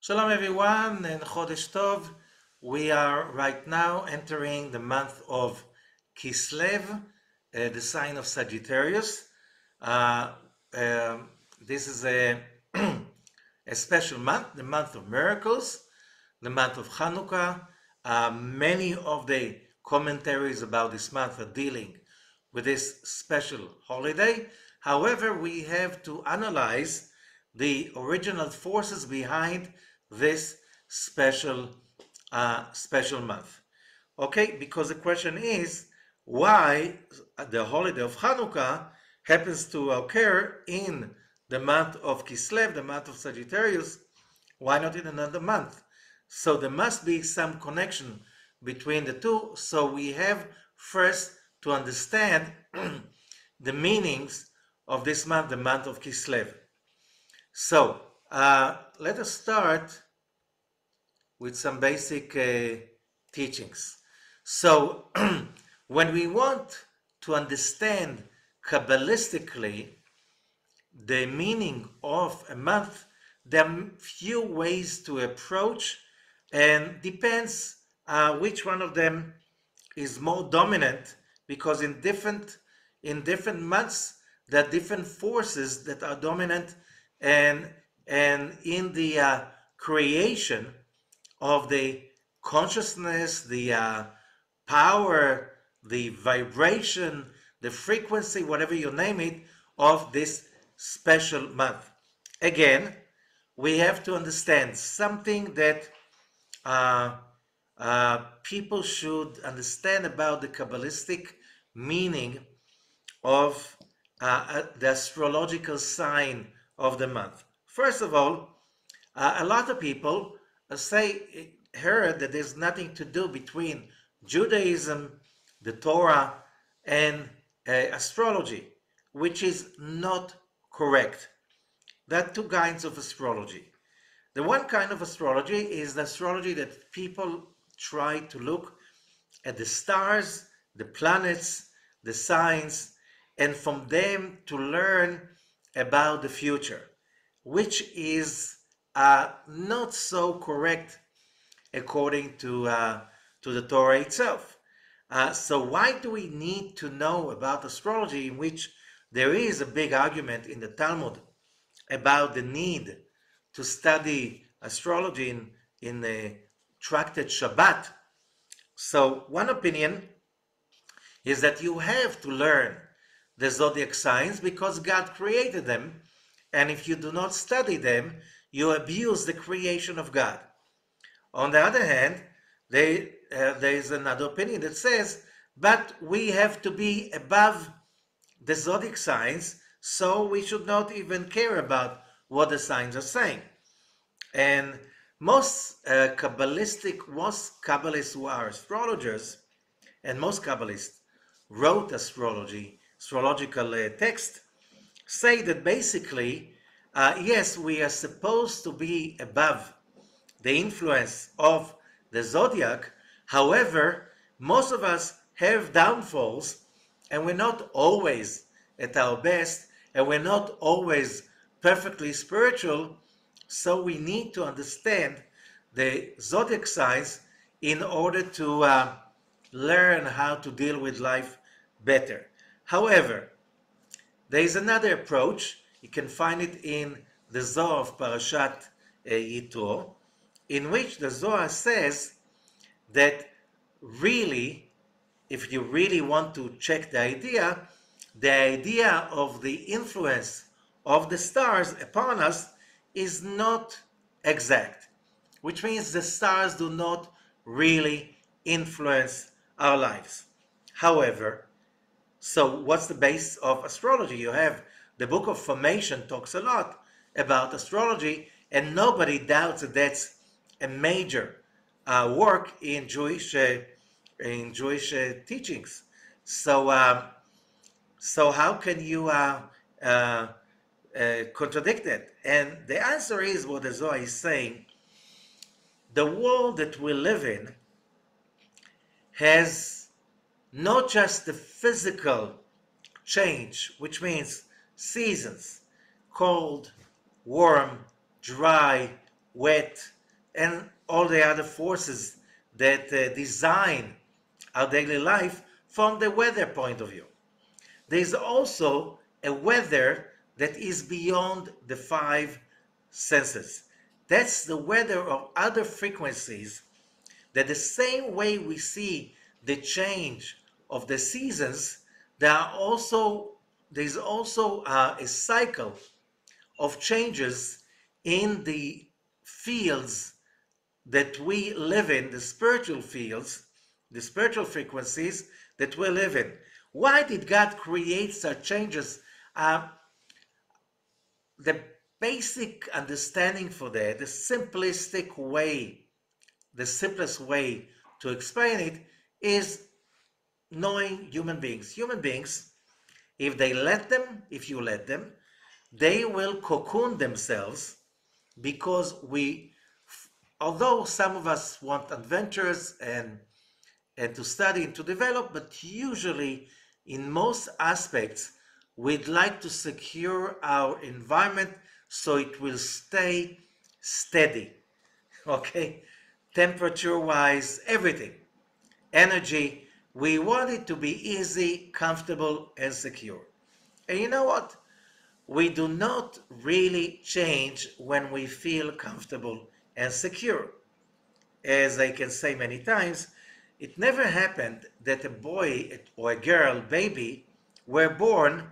Shalom everyone and Chodesh Tov. We are right now entering the month of Kislev, the sign of Sagittarius. Uh, this is a, a special month, the month of miracles, the month of Hanukkah. Many of the commentaries about this month are dealing with this special holiday. However, we have to analyze the original forces behind this special month. Okay, because the question is why the holiday of Hanukkah happens to occur in the month of Kislev, the month of Sagittarius. Why not in another month? So there must be some connection between the two. So we have first to understand the meanings of this month, the month of Kislev. So let us start with some basic teachings. So when we want to understand Kabbalistically the meaning of a month, there are few ways to approach, and depends which one of them is more dominant, because in different months there are different forces that are dominant, and in the creation of the consciousness, the power, the vibration, the frequency, whatever you name it, of this special month. Again, we have to understand something that people should understand about the Kabbalistic meaning of the astrological sign of the month. First of all, a lot of people heard that there's nothing to do between Judaism, the Torah, and astrology, which is not correct. There are two kinds of astrology. The one kind of astrology is the astrology that people try to look at the stars, the planets, the signs, and from them to learn about the future, which is not so correct according to the Torah itself. So why do we need to know about astrology, in which there is a big argument in the Talmud about the need to study astrology in the tractate Shabbat? So one opinion is that you have to learn the zodiac signs because God created them, and if you do not study them, you abuse the creation of God. On the other hand, there is another opinion that says, but we have to be above the zodiac signs, so we should not even care about what the signs are saying. And most Kabbalists who are astrologers, and most Kabbalists wrote astrological text, say that basically, yes, we are supposed to be above the influence of the zodiac. However, most of us have downfalls, and we're not always at our best, and we're not always perfectly spiritual. So we need to understand the zodiac signs in order to learn how to deal with life better. However, there is another approach. You can find it in the Zohar of Parashat Yitro, in which the Zohar says that really, if you really want to check the idea of the influence of the stars upon us is not exact, which means the stars do not really influence our lives. However, so what's the base of astrology? You have the Book of Formation talks a lot about astrology, and nobody doubts that that's a major work in Jewish teachings. So how can you contradict it? And the answer is what the Zohar is saying. The world that we live in has not just the physical change, which means seasons, cold, warm, dry, wet, and all the other forces that design our daily life from the weather point of view. There's also a weather that is beyond the five senses. That's the weather of other frequencies, that the same way we see the change of the seasons, there's also a cycle of changes in the fields that we live in, the spiritual fields, the spiritual frequencies that we live in. Why did God create such changes? The basic understanding for that, the simplest way to explain it is knowing human beings. Human beings, if you let them, they will cocoon themselves, because although some of us want adventures and to study and to develop, but usually in most aspects, we'd like to secure our environment so it will stay steady, okay? Temperature-wise, everything. Energy, we want it to be easy, comfortable, and secure. And you know what? We do not really change when we feel comfortable and secure. As I can say many times, it never happened that a boy or a girl, baby, were born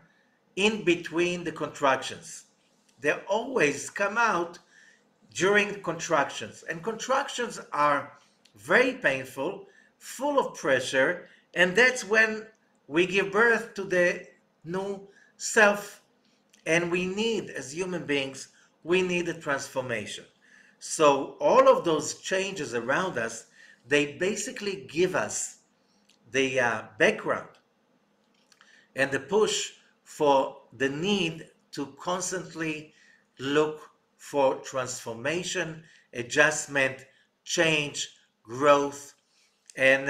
in between the contractions. They always come out during contractions. And contractions are very painful, full of pressure, and that's when we give birth to the new self. And we need, as human beings, we need a transformation. So all of those changes around us, they basically give us the background and the push for the need to constantly look for transformation, adjustment, change, growth, and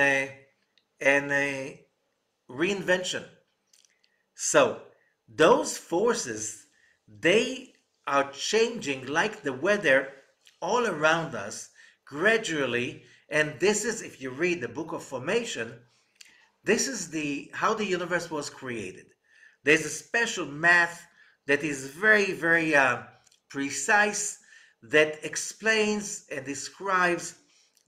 reinvention. So those forces, they are changing like the weather all around us gradually. And this is, if you read the book of formation, this is how the universe was created. There's a special math that is very, very precise, that explains and describes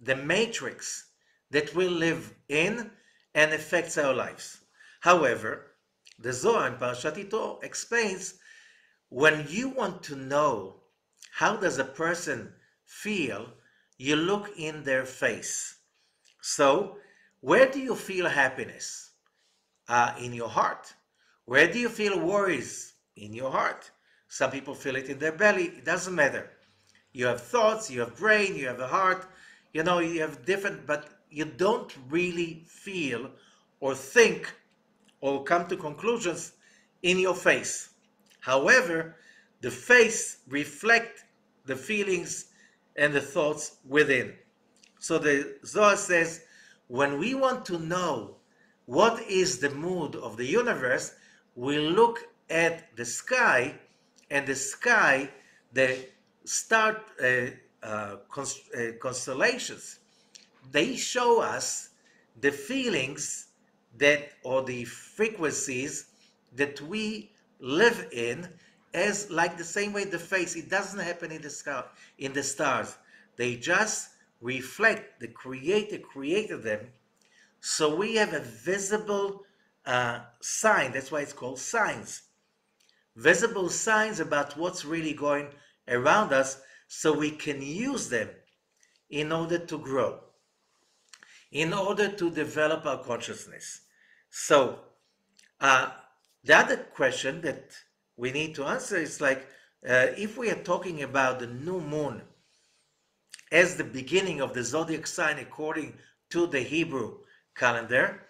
the matrix that we live in and affects our lives. However, the Zohar in Parashat Ito explains, when you want to know how does a person feel, you look in their face. So, where do you feel happiness? In your heart. Where do you feel worries? In your heart. Some people feel it in their belly. It doesn't matter. You have thoughts, you have brain, you have a heart. You know, you have different, but you don't really feel or think or come to conclusions in your face. However, the face reflects the feelings and the thoughts within. So the Zohar says, when we want to know what is the mood of the universe, we look at the sky, and the sky, the star constellations, they show us the feelings or the frequencies that we live in, as like the same way the face. It doesn't happen in the sky, in the stars. They just reflect the Creator created them. So we have a visible sign. That's why it's called signs. Visible signs about what's really going around us, so we can use them in order to grow, in order to develop our consciousness. So the other question that we need to answer is like, if we are talking about the new moon as the beginning of the zodiac sign according to the Hebrew calendar,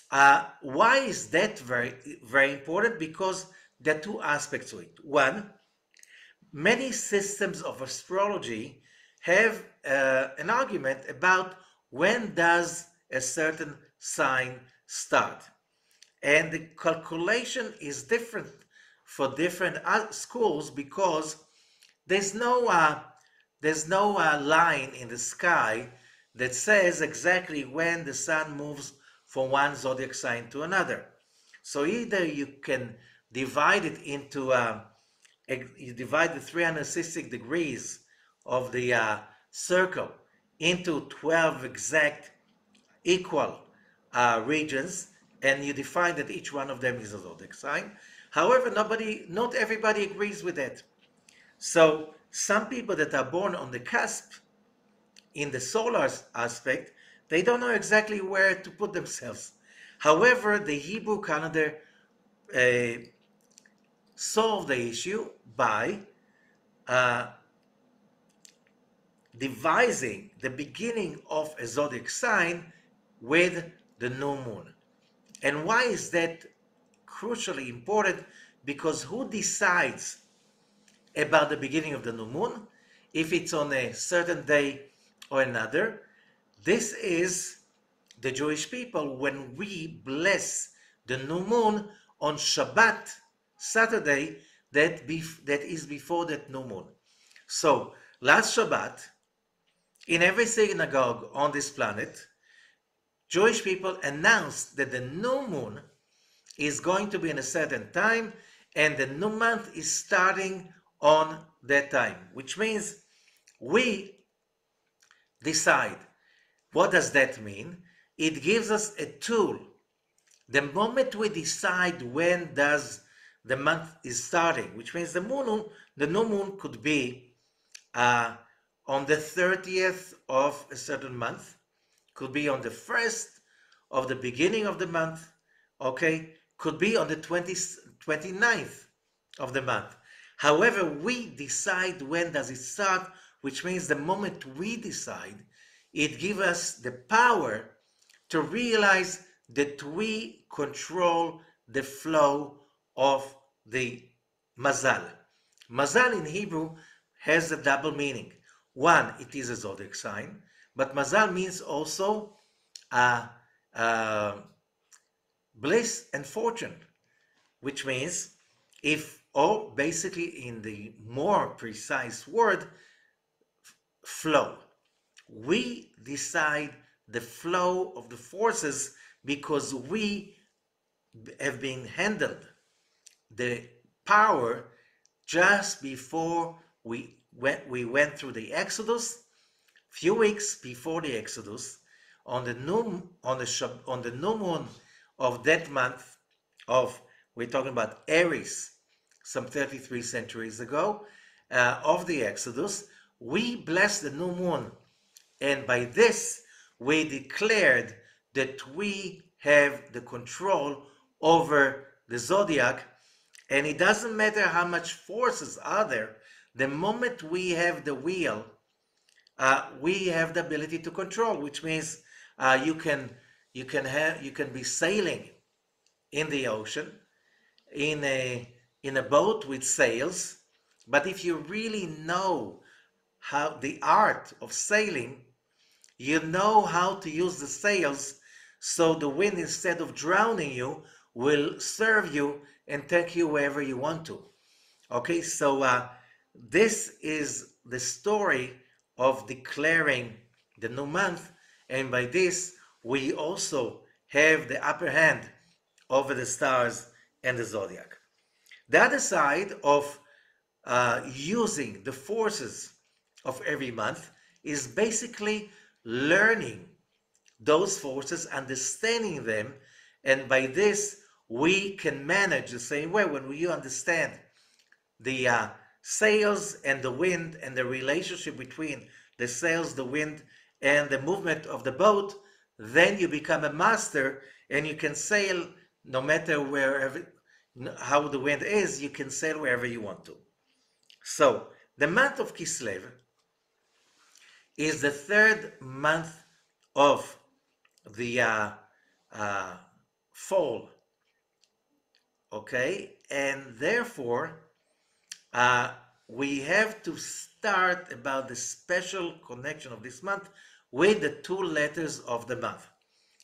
why is that very, very important? Because there are two aspects to it. One, many systems of astrology have an argument about when does a certain sign start. And the calculation is different for different schools, because there's no there's no line in the sky that says exactly when the sun moves from one zodiac sign to another. So either you can divide it into, you divide the 360 degrees of the circle into 12 exact equal regions, and you define that each one of them is a zodiac sign. However, not everybody agrees with that. So some people that are born on the cusp in the solar aspect, they don't know exactly where to put themselves. However, the Hebrew calendar uh, solved the issue by uh, devising the beginning of a zodiac sign with the new moon. And why is that crucially important? Because who decides about the beginning of the new moon, if it's on a certain day or another? This is the Jewish people when we bless the new moon on Shabbat, Saturday, that is before that new moon. So last Shabbat, in every synagogue on this planet, Jewish people announced that the new moon is going to be in a certain time, and the new month is starting on that time, which means we decide. What does that mean? It gives us a tool. The moment we decide when does the month is starting, which means the new moon could be on the 30th of a certain month, could be on the 1st of the beginning of the month, okay, could be on the 29th of the month. However, we decide when does it start, which means the moment we decide, it gives us the power to realize that we control the flow of the mazal. Mazal in Hebrew has a double meaning. One, it is a zodiac sign, but mazal means also uh, uh, bliss and fortune, which means or basically in the more precise word, flow. We decide the flow of the forces because we have been handled the power just before we went through the Exodus. Few weeks before the Exodus, on the new moon of that month of, we're talking about Aries, some 33 centuries ago, of the Exodus, we blessed the new moon, and by this we declared that we have the control over the zodiac, and it doesn't matter how much forces are there. The moment we have the wheel, we have the ability to control, which means you can be sailing in the ocean in a boat with sails, but if you really know how the art of sailing, you know how to use the sails, so the wind, instead of drowning you, will serve you and take you wherever you want to. Okay, so this is the story of declaring the new month, and by this we also have the upper hand over the stars and the zodiac. The other side of using the forces of every month is basically learning those forces, understanding them, and by this we can manage the same way. When you understand the sails and the wind and the relationship between the sails, the wind, and the movement of the boat, then you become a master and you can sail no matter wherever, how the wind is, you can sail wherever you want to. So the month of Kislev is the third month of the fall, okay, and therefore we have to start about the special connection of this month with the 2 letters of the month.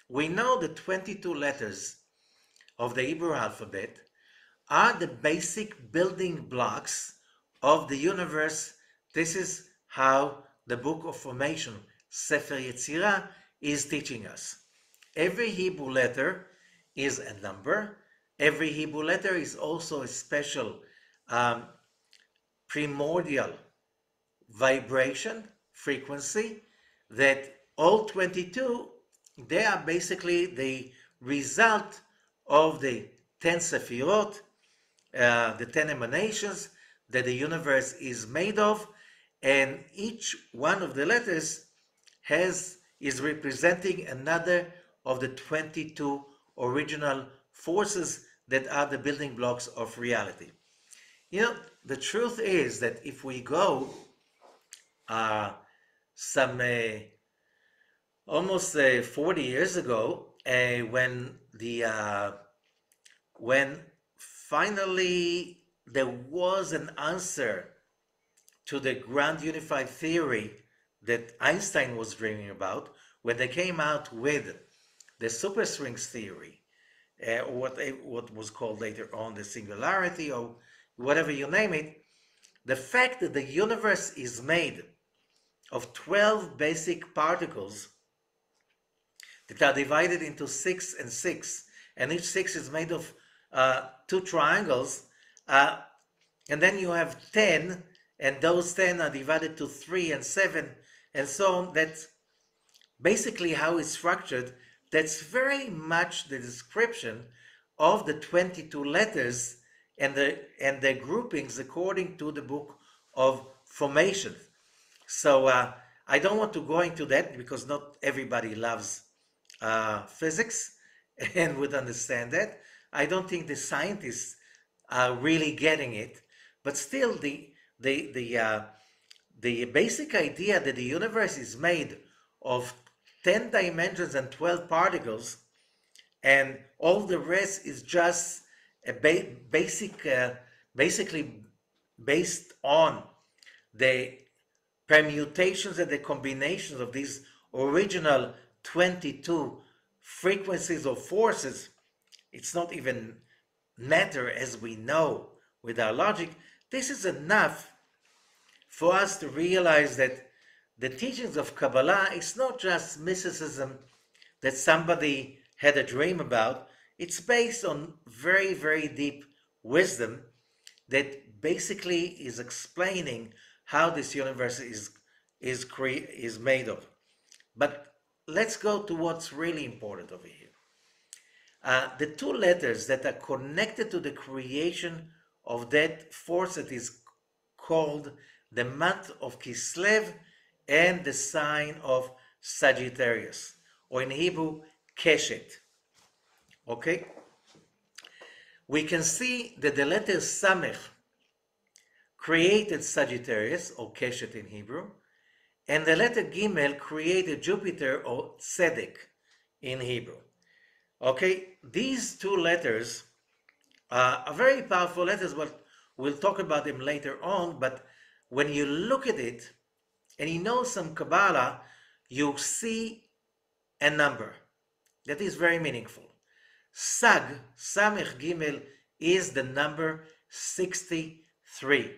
We know the 22 letters of the Hebrew alphabet are the basic building blocks of the universe. This is how the book of formation, Sefer Yetzirah, is teaching us. Every Hebrew letter is a number. Every Hebrew letter is also a special primordial vibration, frequency, that all 22, they are basically the result of the 10 Sefirot, the 10 emanations that the universe is made of, and each one of the letters is representing another of the 22 original forces that are the building blocks of reality. You know, the truth is that if we go some almost 40 years ago, when finally there was an answer to the grand unified theory that Einstein was dreaming about, when they came out with the superstrings theory, or what was called later on the singularity, or whatever you name it, the fact that the universe is made of 12 basic particles that are divided into 6 and 6, and each 6 is made of 2 triangles, and then you have 10, and those 10 are divided to 3 and 7, and so on. That's basically how it's structured. That's very much the description of the 22 letters and the groupings according to the book of formation. So I don't want to go into that because not everybody loves physics and would understand that. I don't think the scientists are really getting it, but still the basic idea that the universe is made of 10 dimensions and 12 particles, and all the rest is just a basically based on the permutations and the combinations of these original 22 frequencies or forces. It's not even matter as we know with our logic. This is enough for us to realize that the teachings of Kabbalah is not just mysticism that somebody had a dream about. It's based on very, very deep wisdom that basically is explaining how this universe is made of. But let's go to what's really important over here. The 2 letters that are connected to the creation of that force that is called the month of Kislev and the sign of Sagittarius, or in Hebrew, Keshet. Okay? We can see that the letter Samech created Sagittarius, or Keshet in Hebrew, and the letter Gimel created Jupiter, or Tzedek in Hebrew. Okay, these 2 letters are very powerful letters, but we'll talk about them later on. But when you look at it and you know some Kabbalah, you see a number that is very meaningful. Samech Gimel, is the number 63.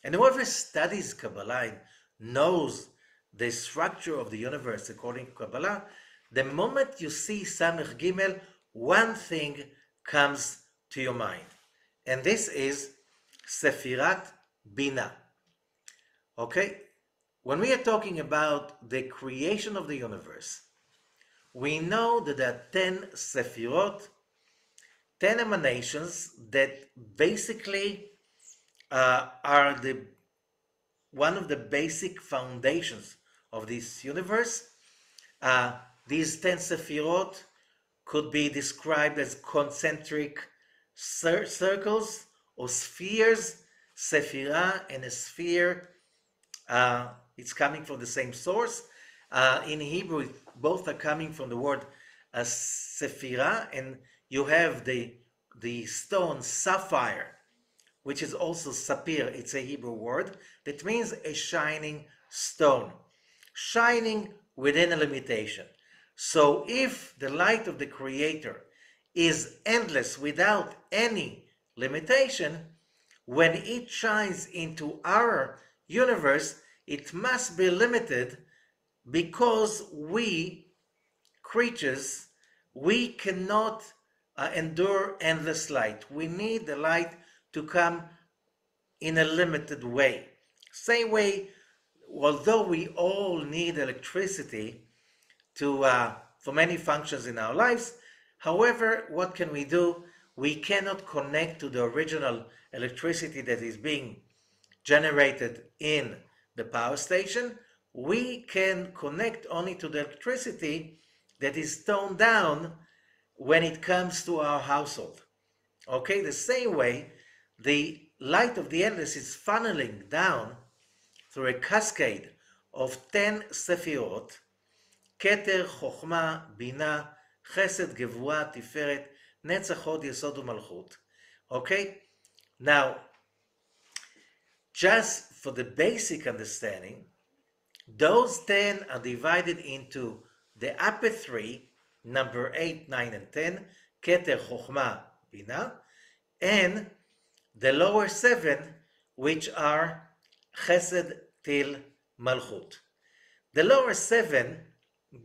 And whoever studies Kabbalah and knows the structure of the universe according to Kabbalah, the moment you see Samech Gimel, one thing comes to your mind. And this is Sefirat Bina. Okay? When we are talking about the creation of the universe, we know that there are 10 Sefirot, 10 emanations that basically are one of the basic foundations of this universe. These 10 Sefirot could be described as concentric circles or spheres. Sephirah and a sphere, it's coming from the same source. In Hebrew, both are coming from the word sephirah, and you have the stone sapphire, which is also sapir. It's a Hebrew word that means a shining stone, shining within a limitation. So if the light of the Creator is endless without any limitation, when it shines into our universe, it must be limited because we creatures, we cannot endure endless light. We need the light to come in a limited way. Same way, although we all need electricity to for many functions in our lives, however, what can we do? We cannot connect to the original electricity that is being generated in the power station. We can connect only to the electricity that is toned down when it comes to our household. Okay, the same way, the light of the endless is funneling down through a cascade of 10 sefirot, Keter, Chochma, Bina, Chesed, Gevura, Tiferet, Netzach, Hod, Yesod, U'Malchut. Okay, now, just for the basic understanding, those 10 are divided into the upper three, number 8, 9, and 10, Keter, Chochma, Bina, and the lower 7, which are Chesed, Til, Malchut. The lower 7,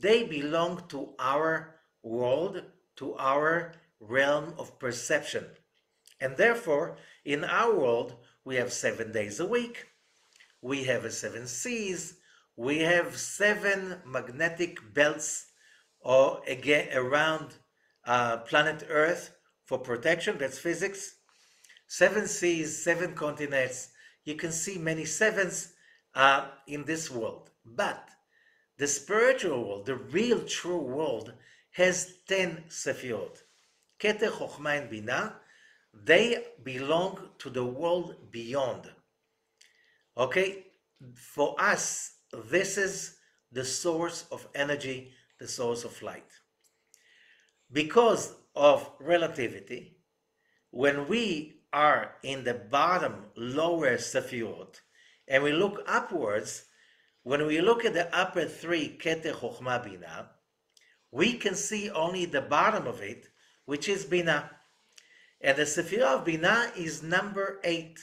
they belong to our world, to our realm of perception. And therefore, in our world, we have 7 days a week, we have 7 seas, we have 7 magnetic belts or again around planet Earth for protection. That's physics. 7 seas, 7 continents. You can see many sevens in this world. But the spiritual world, the real true world, has 10 sefirot. Keter, Chochma, and Bina. They belong to the world beyond. Okay? For us, this is the source of energy, the source of light. Because of relativity, when we are in the bottom lower sefirot and we look upwards, when we look at the upper three, Keter, Chochma, Bina, we can see only the bottom of it, which is Bina. And the Sephirah of Bina is number 8,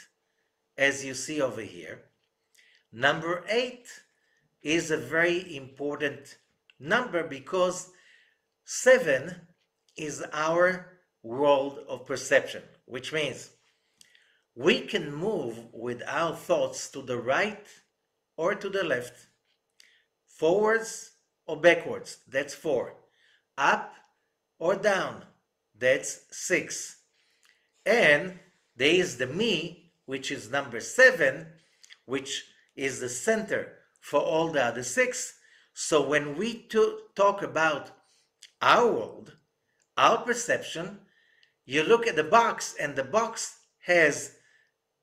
as you see over here. Number 8 is a very important number because 7 is our world of perception, which means we can move with our thoughts to the right or to the left, forwards or backwards, that's 4, up or down, that's 6. And there is the me, which is number 7, which is the center for all the other 6. So when we talk about our world, our perception, you look at the box and the box has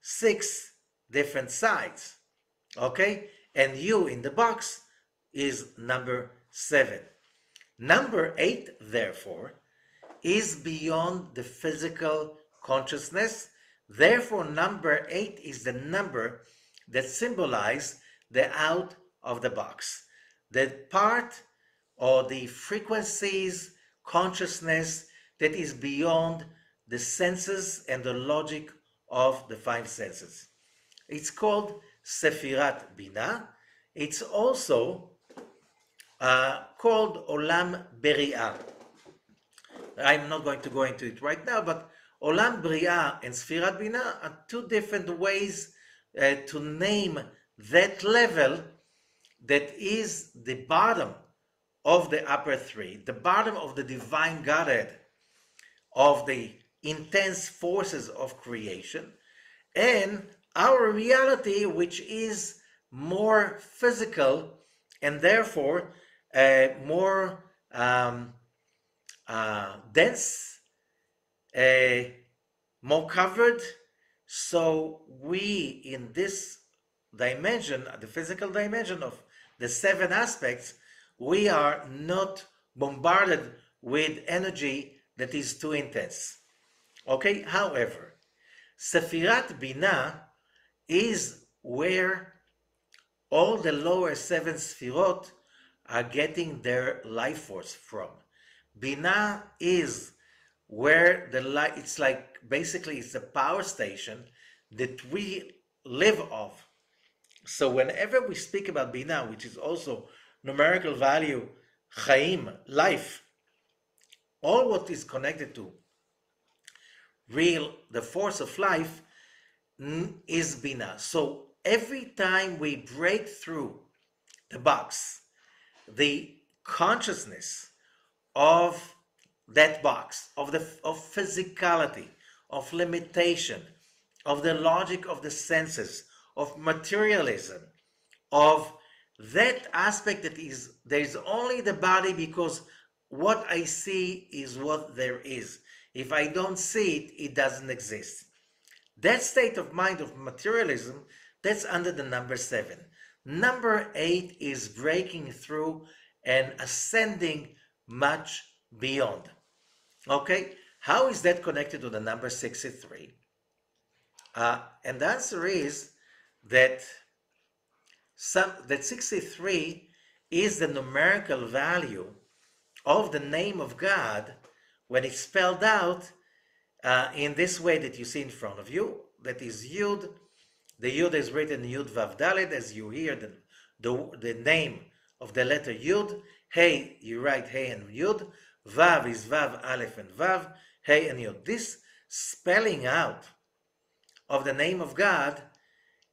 6 different sides, okay? And you in the box is number 7. Number 8, therefore, is beyond the physical consciousness. Therefore, number 8 is the number that symbolizes the out of the box, the part or the frequencies, consciousness that is beyond the senses and the logic of the 5 senses. It's called Sefirat Bina. It's also called Olam Beri'ah. I'm not going to go into it right now, but Olam Beri'ah and Sfirat Bina are 2 different ways to name that level that is the bottom of the upper 3, the bottom of the divine Godhead, of the intense forces of creation, and our reality, which is more physical and therefore more dense, more covered. So we, in this dimension, the physical dimension of the 7 aspects, we are not bombarded with energy that is too intense. Okay, however, Sefirat Bina is where all the lower 7 Sfirot are getting their life force from. Bina is where the light, it's like basically it's a power station that we live off. So whenever we speak about Bina, which is also numerical value, Chaim, life, all what is connected to real, the force of life, is Bina. So every time we break through the box, the consciousness of that box, of physicality, of limitation, of the logic of the senses, of materialism, of that aspect that is there is only the body because what I see is what there is. If I don't see it, it doesn't exist. That state of mind of materialism, that's under the number 7. Number 8 is breaking through and ascending much beyond. Okay, how is that connected to the number 63? And the answer is that that 63 is the numerical value of the name of God when it's spelled out in this way that you see in front of you. That is Yud. The Yud is written Yud Vav Dalet, as you hear the name of the letter Yud. Hey, you write Hey and Yud. Vav is Vav, Aleph and Vav. Hey and Yud. This spelling out of the name of God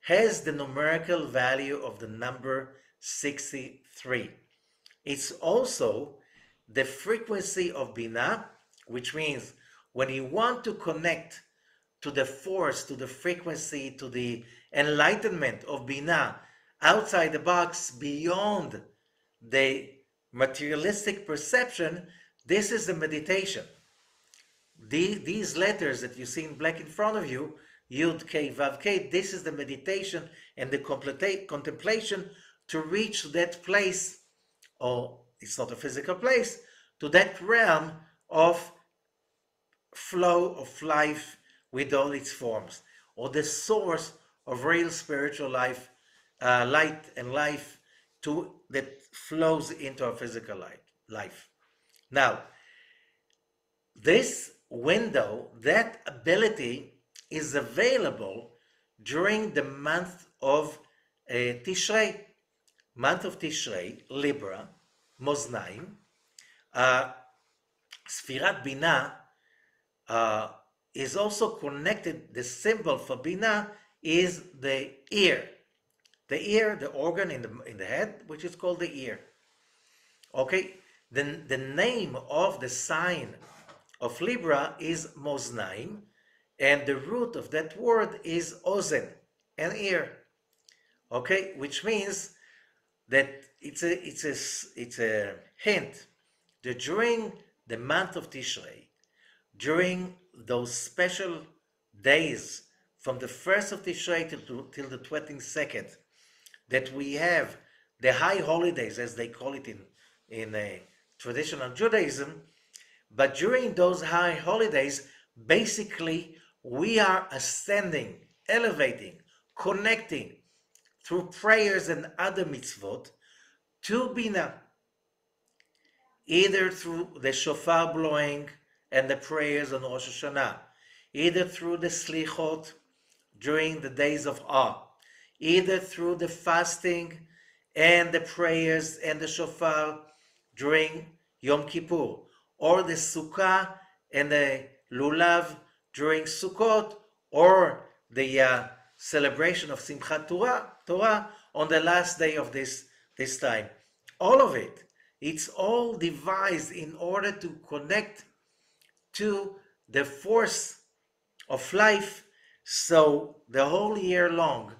has the numerical value of the number 63. It's also the frequency of Binah, which means when you want to connect to the force, to the frequency, to the enlightenment of Binah outside the box, beyond the materialistic perception, this is the meditation. These letters that you see in black in front of you, Yud, K, Vav, K, this is the meditation and the contemplation to reach that place, or it's not a physical place, to that realm of flow of life with all its forms, or the source of real spiritual life, light and life that flows into our physical life. Now, this window, that ability is available during the month of Tishrei. Month of Tishrei, Libra, Moznaim. Sfirat Binah is also connected. The symbol for Binah is the ear. The ear, the organ in the head, which is called the ear. Okay, the name of the sign of Libra is Moznaim, and the root of that word is Ozen, an ear. Okay, which means that it's a hint that during the month of Tishrei, during those special days from the 1st of Tishrei till the 22nd, that we have the high holidays, as they call it in traditional Judaism. But during those high holidays, basically, we are ascending, elevating, connecting through prayers and other mitzvot to Bina, either through the shofar blowing and the prayers on Rosh Hashanah, either through the slichot during the days of awe, either through the fasting and the prayers and the shofar during Yom Kippur, or the sukkah and the lulav during Sukkot, or the celebration of Simchat Torah on the last day of this time. All of it, it's all devised in order to connect to the force of life, so the whole year long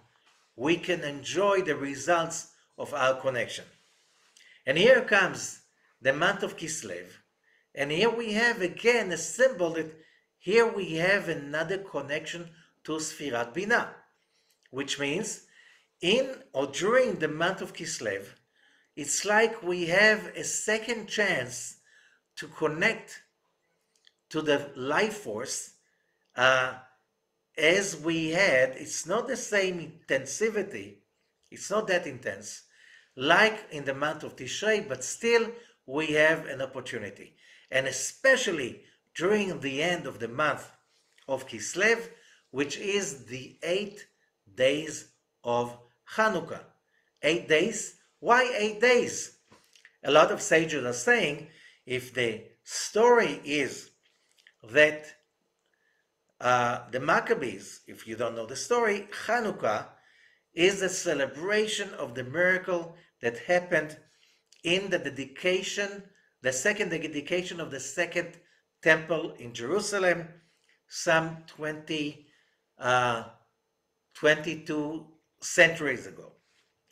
we can enjoy the results of our connection. And here comes the month of Kislev, and here we have again a symbol that here we have another connection to Sfirat Binah, which means in or during the month of Kislev, it's like we have a second chance to connect to the life force as we had. It's not the same intensivity, it's not that intense like in the month of Tishrei, but still we have an opportunity. And especially during the end of the month of Kislev, which is the 8 days of Hanukkah. 8 days. Why 8 days? A lot of sages are saying if the story is that the Maccabees, if you don't know the story, Hanukkah is a celebration of the miracle that happened in the dedication, the second dedication of the second temple in Jerusalem, some 22 centuries ago.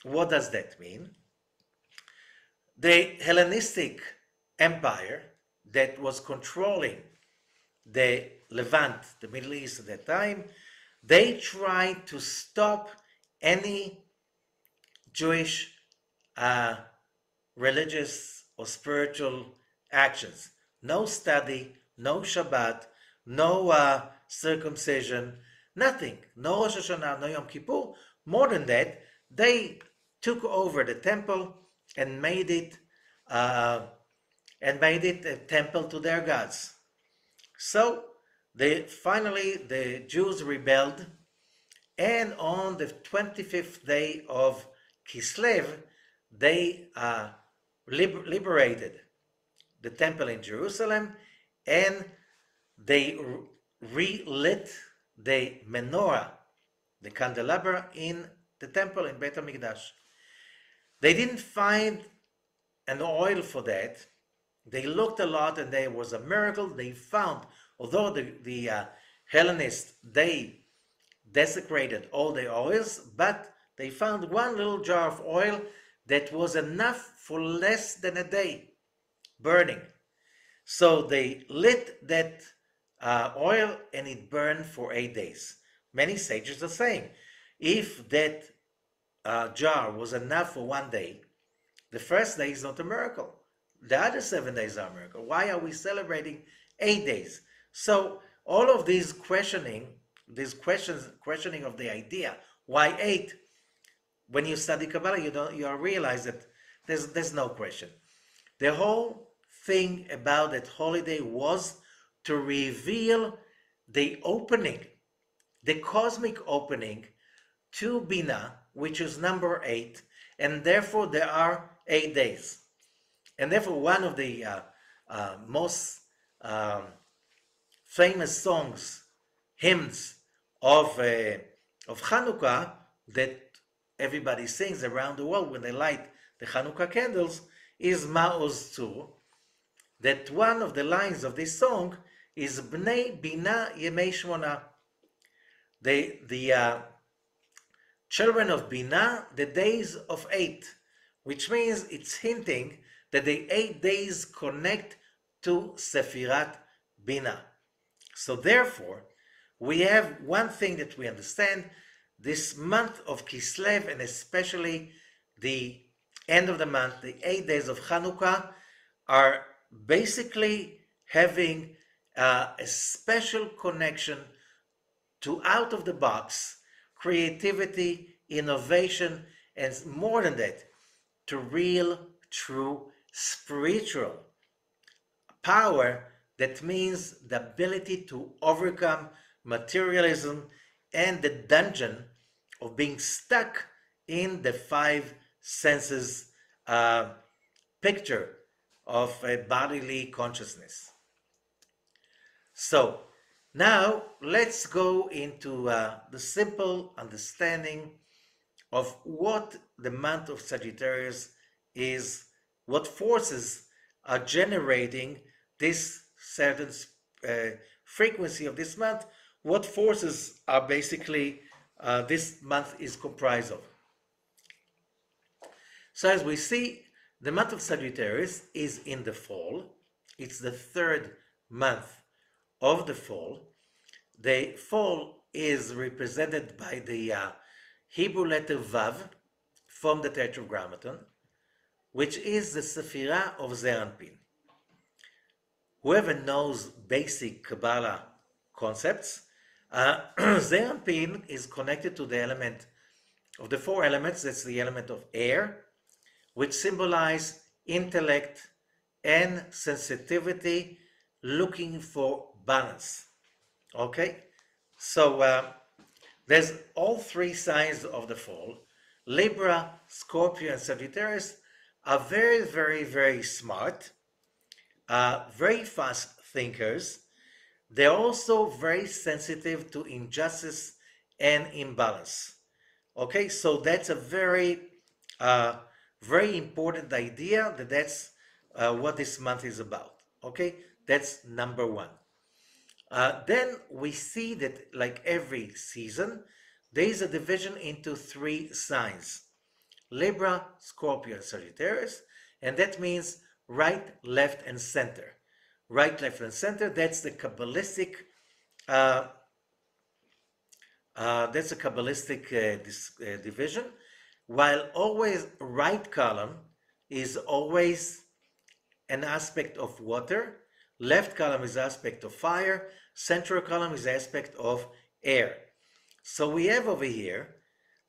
What does that mean? The Hellenistic Empire that was controlling the Levant, the Middle East at that time, they tried to stop any Jewish religious or spiritual actions. No study, no Shabbat, no circumcision, nothing. No Rosh Hashanah, no Yom Kippur. More than that, they took over the temple and made it a temple to their gods. So finally the Jews rebelled, and on the 25th day of Kislev, they liberated the temple in Jerusalem, and they relit the menorah, the candelabra, in the temple in Beit HaMikdash. They didn't find an oil for that. They looked a lot, and there was a miracle. They found, although the Hellenists, they desecrated all the oils, but they found one little jar of oil that was enough for less than a day burning. So they lit that oil, and it burned for 8 days. Many sages are saying, if that jar was enough for one day, the first day is not a miracle. The other 7 days are a miracle. Why are we celebrating 8 days? So all of these questioning of the idea, why 8? When you study Kabbalah, you realize that there's no question. The whole thing about that holiday was to reveal the opening, the cosmic opening to Bina, which is number 8, and therefore there are 8 days. And therefore one of the most famous songs, hymns of Hanukkah that everybody sings around the world when they light the Hanukkah candles is Ma'oz Tzur. That one of the lines of this song is Bnei Bina Yemei Shmona. The children of Bina, the days of 8, which means it's hinting that the 8 days connect to Sefirat Bina. So therefore, we have one thing that we understand: this month of Kislev, and especially the end of the month, the 8 days of Hanukkah, are basically having a special connection to out-of-the-box creativity, innovation, and more than that, to real, true, spiritual power. That means the ability to overcome materialism and the dungeon of being stuck in the 5 senses picture of a bodily consciousness. So now let's go into the simple understanding of what the month of Sagittarius is, what forces are generating this certain frequency of this month, what forces are basically this month is comprised of. So as we see, the month of Sagittarius is in the fall. It's the 3rd month of the fall. The fall is represented by the Hebrew letter Vav from the Tetragrammaton, which is the Sephirah of Zeir Anpin. Whoever knows basic Kabbalah concepts, Zeir Anpin is connected to the element of the 4 elements. That's the element of air, which symbolize intellect and sensitivity, looking for balance. Okay, so there's all 3 signs of the fall. Libra, Scorpio, and Sagittarius are very, very, very smart, very fast thinkers. They're also very sensitive to injustice and imbalance. Okay, so that's a very, very important idea that's what this month is about. Okay, that's number one. Then we see that, like every season, there is a division into three signs: Libra, Scorpio, and Sagittarius, and that means right, left, and center. Right, left, and center. Uh, that's a Kabbalistic division. While always right column is always an aspect of water, left column is aspect of fire, central column is aspect of air. So we have over here,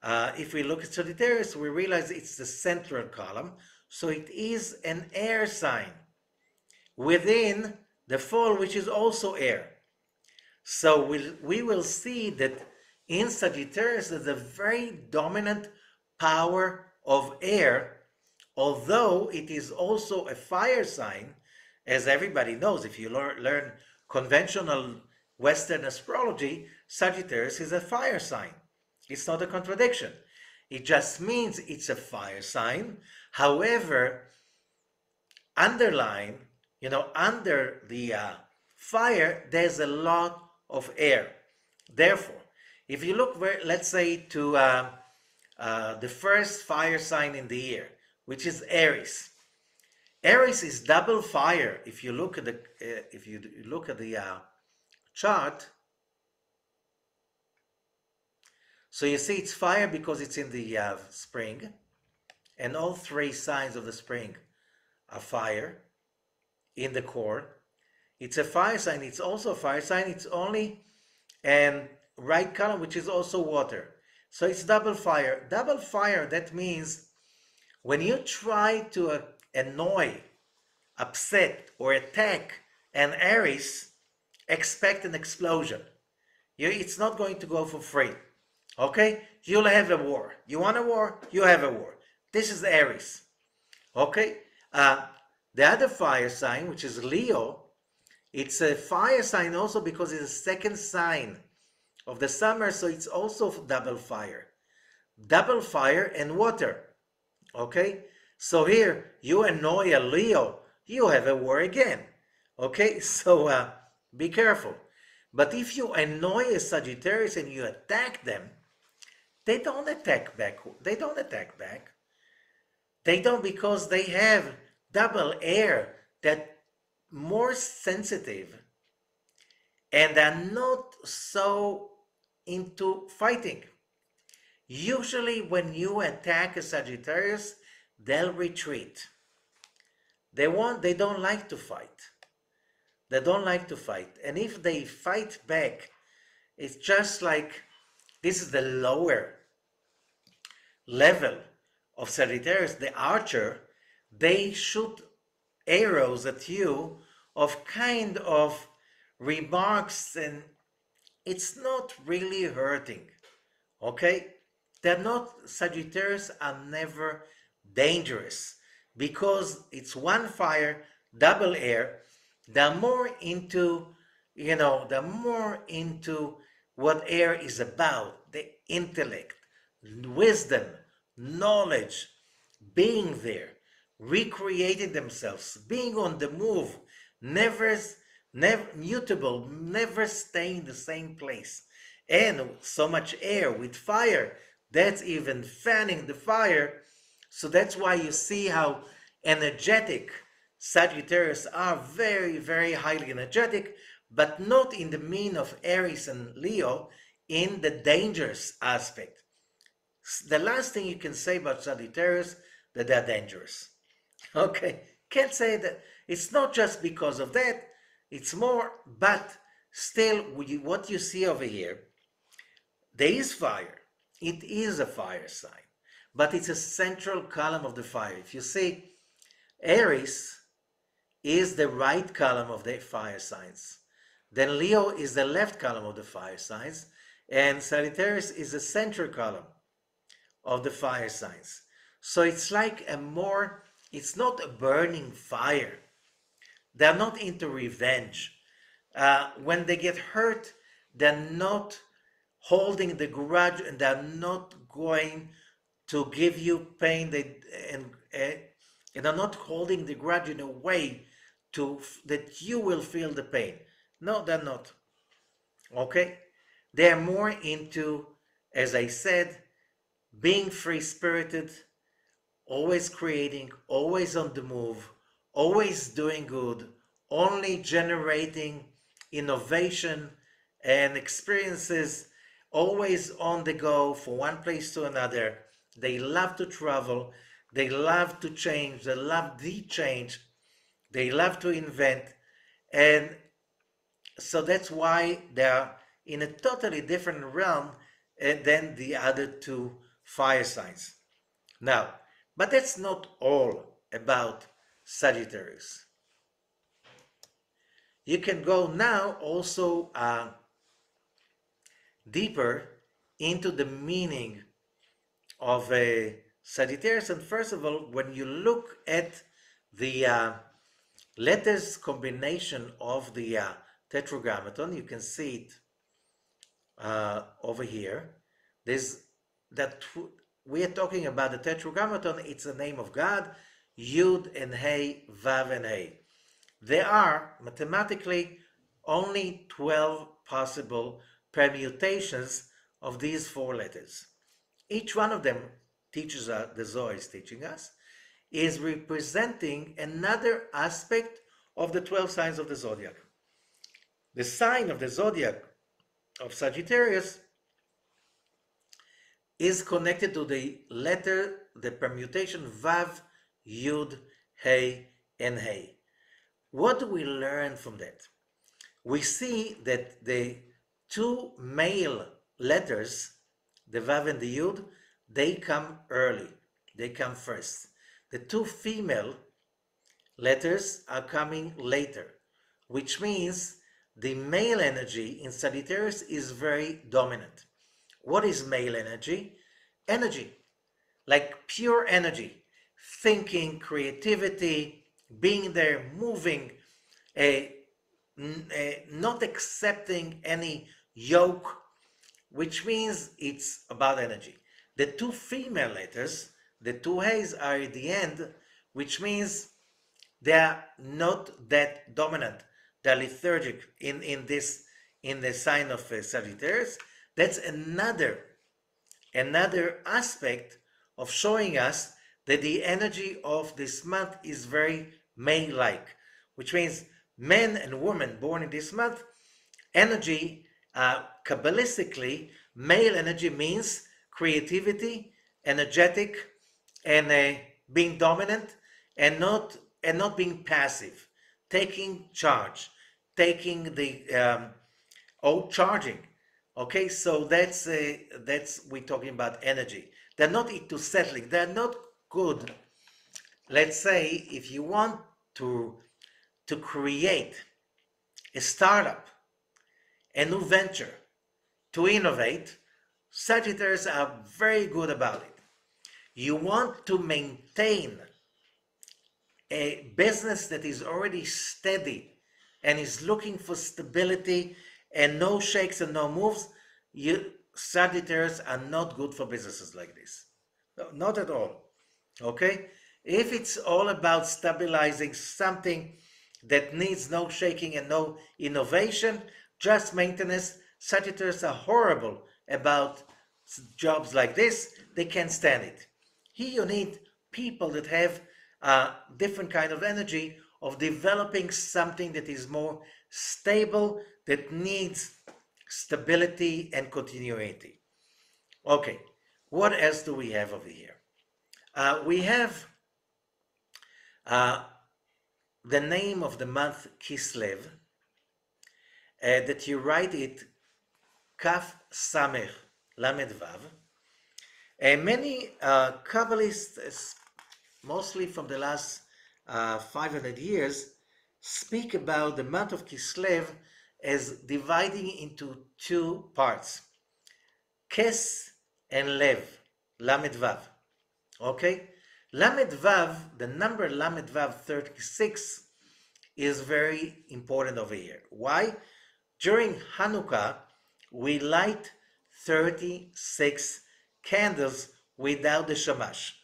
if we look at Sagittarius, we realize it's the central column, so it is an air sign within the fall, which is also air. So we will see that in Sagittarius there's a very dominant power of air, although it is also a fire sign. As everybody knows, if you learn conventional Western astrology, Sagittarius is a fire sign. It's not a contradiction. It just means it's a fire sign. However, underline, under the fire, there's a lot of air. Therefore, if you look, let's say, to the first fire sign in the year, which is Aries. Aries is double fire. If you look at the chart, so you see it's fire because it's in the spring, and all three signs of the spring are fire in the core. It's a fire sign. It's also a fire sign. It's only an right column, which is also water. So it's double fire. Double fire, that means when you try to annoy, upset, or attack an Aries, expect an explosion. It's not going to go for free. Okay? You'll have a war. You want a war? You have a war. This is Aries. Okay? The other fire sign, which is Leo, it's a fire sign also because it's the second sign of the summer, so it's also double fire. Double fire and water. Okay? So here, you annoy a Leo, you have a war again. Okay? So be careful. But if you annoy a Sagittarius and you attack them, they don't attack back. They don't attack back. They don't, because they have double air that more sensitive and are not so into fighting. Usually when you attack a Sagittarius, they'll retreat. They don't like to fight. They don't like to fight. And if they fight back, it's just like, this is the lower level of Sagittarius, the archer. They shoot arrows at you of kind of remarks, and it's not really hurting. Okay? They're not, Sagittarius are never dangerous because it's one fire, double air. They're more into, they're more into what air is about, the intellect, wisdom, knowledge, being there, recreating themselves, being on the move, never mutable, never staying in the same place. And so much air with fire, that's even fanning the fire. So that's why you see how energetic Sagittarius are, very, very highly energetic, but not in the mean of Aries and Leo, in the dangerous aspect. The last thing you can say about Sagittarius, that they're dangerous. Okay, can't say that. It's not just because of that, it's more, but still, what you see over here, there is fire. It is a fire sign, but it's a central column of the fire. If you see, Aries is the right column of the fire signs. Then Leo is the left column of the fire signs, and Sagittarius is the central column of the fire signs. So it's like it's not a burning fire. They're not into revenge. When they get hurt, they're not holding the grudge, and they're not going to give you pain. And they're not holding the grudge in a way that you will feel the pain. No, they're not. Okay? They're more into, as I said, being free spirited, always creating, always on the move, always doing good, only generating innovation and experiences, always on the go from one place to another. They love to travel, they love to change, they love the change, they love to invent, and so that's why they're in a totally different realm than the other two fire signs. Now, but that's not all about Sagittarius. You can go now also deeper into the meaning of a Sagittarius. And first of all, when you look at the letters combination of the tetragrammaton, you can see it over here. There's that we are talking about the tetragrammaton. It's the name of God, Yud and Hey, Vav and Hey. There are mathematically only 12 possible permutations of these four letters. Each one of them teaches us, the Zohar is teaching us, is representing another aspect of the 12 signs of the zodiac. The sign of the zodiac of Sagittarius is connected to the letter, the permutation Vav, Yud, Hey, and Hey. What do we learn from that? We see that the two male letters, the Vav and the Yud, they come early. They come first. The two female letters are coming later, which means the male energy in Sagittarius is very dominant. What is male energy? Energy, like pure energy, thinking, creativity, being there, moving, not accepting any yoke, which means it's about energy. The two female letters, the two H's, are at the end, which means they are not that dominant. They're lethargic in the sign of Sagittarius. That's another aspect of showing us that the energy of this month is very male-like, which means men and women born in this month, energy, Kabbalistically, male energy means creativity, energetic, and being dominant, and not being passive, taking charge, taking the charging. Okay, so that's we're talking about energy. They're not into settling. They're not good. Let's say if you want to create a startup, a new venture, to innovate, Sagittarius are very good about it. You want to maintain a business that is already steady and is looking for stability and no shakes and no moves. Sagittarius are not good for businesses like this. No, not at all. Okay? If it's all about stabilizing something that needs no shaking and no innovation, just maintenance, Sagittarius are horrible about jobs like this. They can't stand it. Here you need people that have a different kind of energy of developing something that is more stable, that needs stability and continuity. Okay, what else do we have over here? We have the name of the month Kislev, that you write it Kaf Samech Lamed Vav. Many Kabbalists, mostly from the last 500 years, speak about the month of Kislev as dividing into two parts, Kes and Lev. Lamed Vav. Okay? Lamed Vav, the number Lamed Vav 36 is very important over here. Why? During Hanukkah, we light 36 candles without the shamash.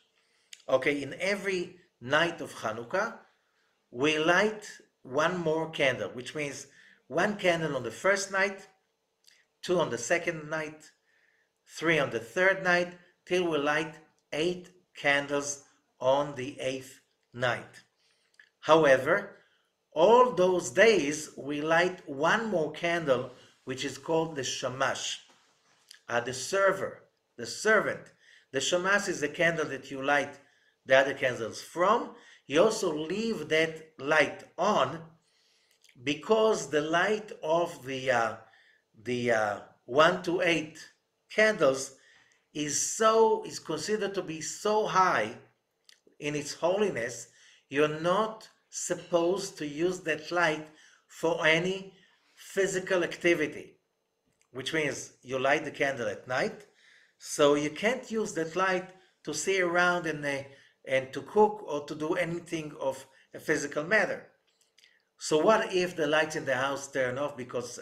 Okay, in every night of Hanukkah, we light one more candle, which means one candle on the first night, two on the second night, three on the third night, till we light 8 candles on the 8th night. However, all those days we light one more candle, which is called the shamash, the server, the servant. The shamash is the candle that you light the other candles from. You also leave that light on because the light of the 1 to 8 candles is considered to be so high in its holiness. You're not supposed to use that light for any physical activity, which means you light the candle at night, so you can't use that light to see around and to cook or to do anything of a physical matter. So what if the lights in the house turn off because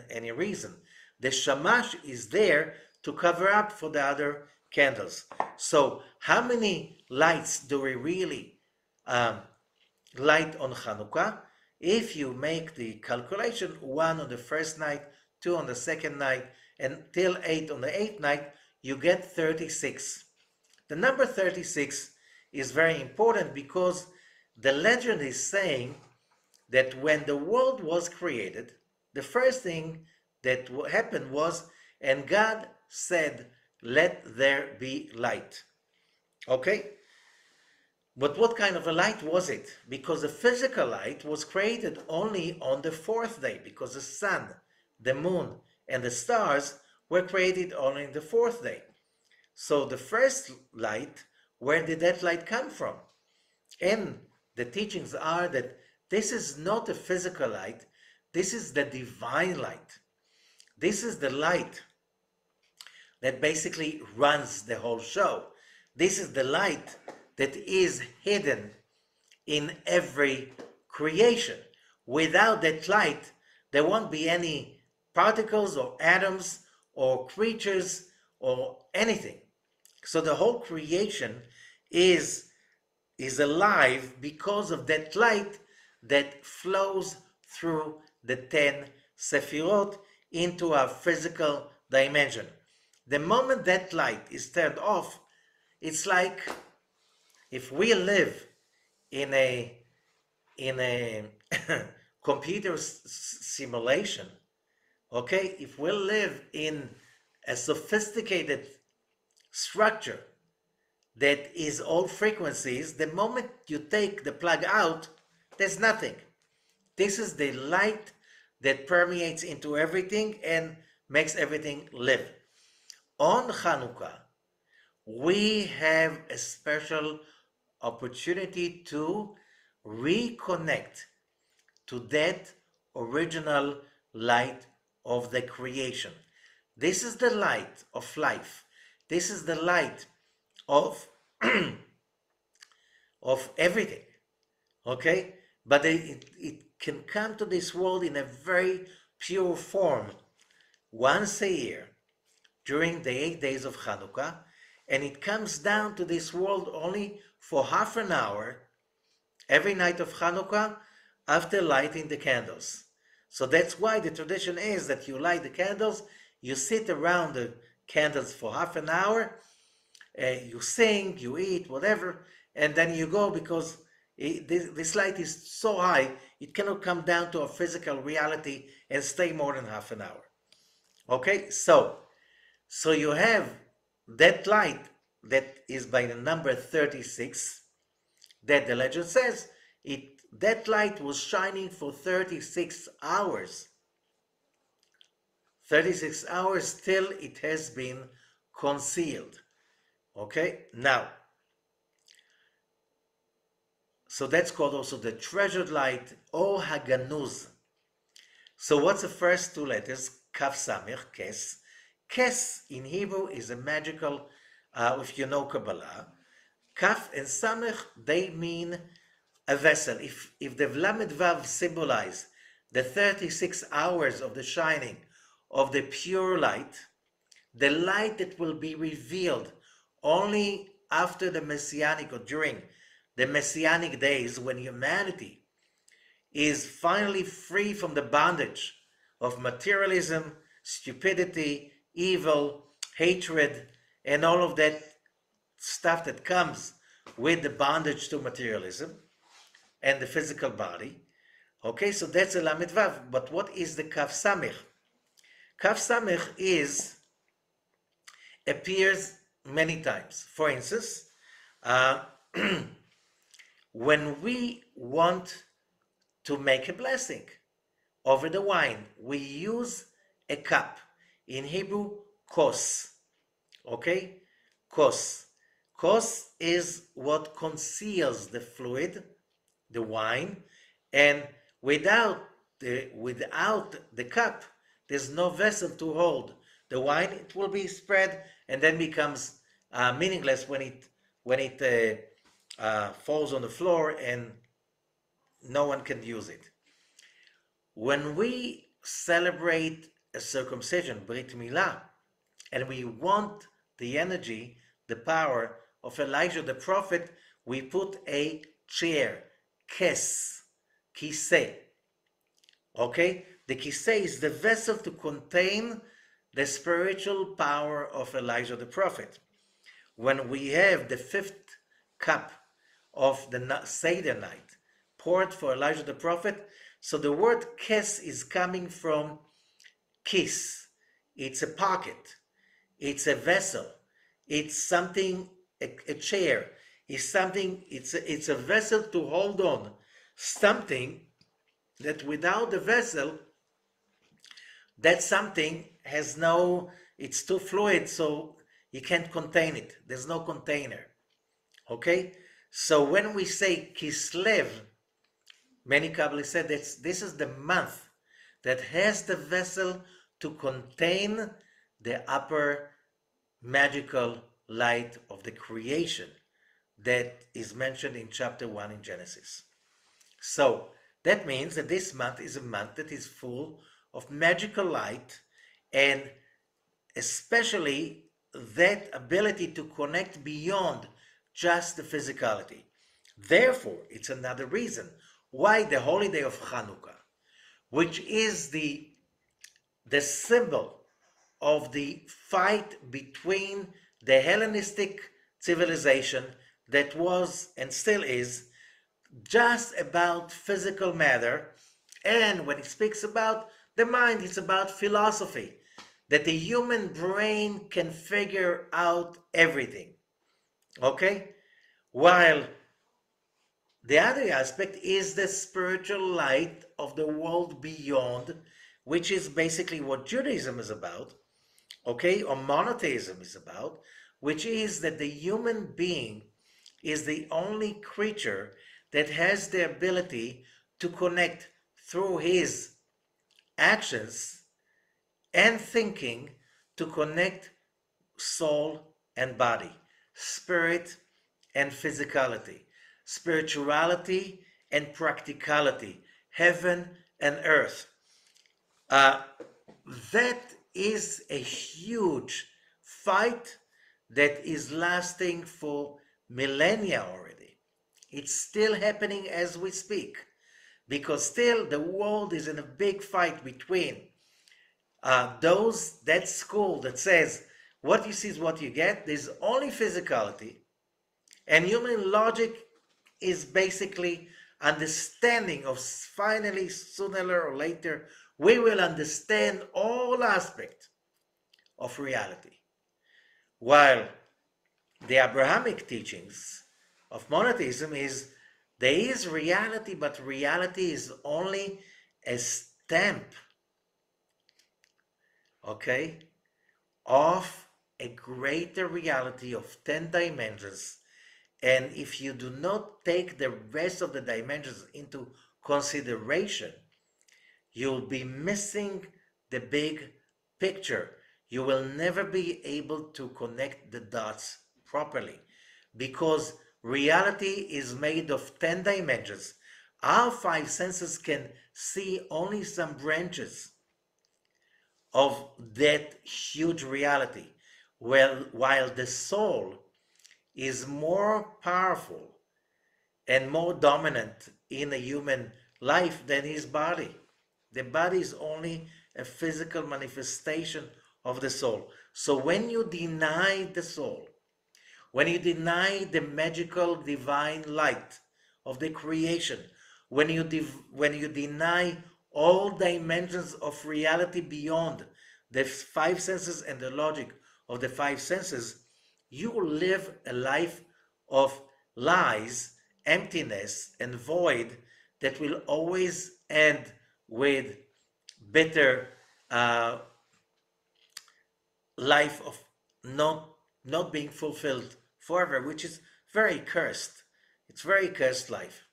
any reason? The shamash is there to cover up for the other candles. So how many lights do we really light on Hanukkah? If you make the calculation, 1 on the first night, 2 on the second night, and till 8 on the 8th night, you get 36. The number 36 is very important because the legend is saying that when the world was created, the first thing that happened was, and God said, let there be light. Okay? But what kind of a light was it? Because the physical light was created only on the 4th day, because the sun, the moon, and the stars were created only on the 4th day. So the first light, where did that light come from? And the teachings are that this is not a physical light, this is the divine light. This is the light that basically runs the whole show. This is the light that is hidden in every creation. Without that light, there won't be any particles or atoms or creatures or anything. So the whole creation is alive because of that light that flows through the 10 Sefirot into our physical dimension. The moment that light is turned off, it's like if we live in a computer simulation, okay, if we live in a sophisticated structure that is all frequencies, the moment you take the plug out, there's nothing. This is the light that permeates into everything and makes everything live. On Hanukkah, we have a special opportunity to reconnect to that original light of the creation. This is the light of life. This is the light of of everything. Okay? But it can come to this world in a very pure form once a year during the 8 days of Hanukkah, and it comes down to this world only for half an hour every night of Hanukkah after lighting the candles. So that's why the tradition is that you light the candles, you sit around the candles for half an hour, you sing, you eat, whatever, and then you go, because this light is so high, it cannot come down to a physical reality and stay more than half an hour. Okay, so you have that light that is by the number 36, that the legend says, that light was shining for 36 hours. 36 hours till it has been concealed. Okay, now, so that's called also the treasured light, or Haganuz. So what's the first 2 letters? Kaf Samech, Kes. Kes in Hebrew is a magical if you know Kabbalah. Kaf and Samech, they mean a vessel. If the Lamed Vav symbolize the 36 hours of the shining of the pure light, the light that will be revealed only after the Messianic or during the Messianic days, when humanity is finally free from the bondage of materialism, stupidity, evil, hatred, and all of that stuff that comes with the bondage to materialism and the physical body. Okay, so that's a Lamed Vav. But what is the Kaf Samech? Kaf Samech appears many times. For instance, uh, when we want to make a blessing over the wine, we use a cup. In Hebrew, kos. Okay? Kos. Kos is what conceals the fluid, the wine, and without the cup, there's no vessel to hold the wine. It will be spread and then becomes meaningless when it falls on the floor and no one can use it. When we celebrate a circumcision, Brit Milah, and we want the energy, the power of Elijah the prophet, we put a chair, kes, kiseh. Okay? The kiseh is the vessel to contain the spiritual power of Elijah the prophet. When we have the fifth cup of the Seder night poured for Elijah the prophet, so the word kes is coming from kis. It's a pocket. It's a vessel. It's something, a chair. It's a vessel to hold on. Something that without the vessel, that something has no, it's too fluid, so you can't contain it. There's no container. Okay? So when we say Kislev, many Kabbalists said that this is the month that has the vessel to contain the upper magical light of the creation that is mentioned in chapter 1 in Genesis. So that means that this month is a month that is full of magical light, and especially that ability to connect beyond just the physicality. Therefore, it's another reason why the holiday of Hanukkah, which is the symbol of the fight between the Hellenistic civilization that was and still is just about physical matter, and when it speaks about the mind, it's about philosophy, that the human brain can figure out everything. Okay? While the other aspect is the spiritual light of the world beyond, which is basically what Judaism is about, okay, or monotheism is about, which is that the human being is the only creature that has the ability to connect through his actions and thinking, to connect soul and body, spirit and physicality, spirituality and practicality, heaven and earth. That is a huge fight that is lasting for millennia already. It's still happening as we speak, because still the world is in a big fight between that school that says what you see is what you get. There's only physicality, and human logic is basically understanding of, finally, sooner or later, we will understand all aspects of reality. While the Abrahamic teachings of monotheism is there is reality, but reality is only a stamp, okay, of a greater reality of 10 dimensions. And if you do not take the rest of the dimensions into consideration, you'll be missing the big picture. you will never be able to connect the dots properly, because reality is made of 10 dimensions. Our five senses can see only some branches of that huge reality, while the soul is more powerful and more dominant in a human life than his body. The body is only a physical manifestation of the soul. So when you deny the soul, when you deny the magical divine light of the creation, when you deny all dimensions of reality beyond the five senses and the logic of the five senses, you will live a life of lies, emptiness, and void that will always end with bitter life of not being fulfilled forever, which is very cursed. It's very cursed life.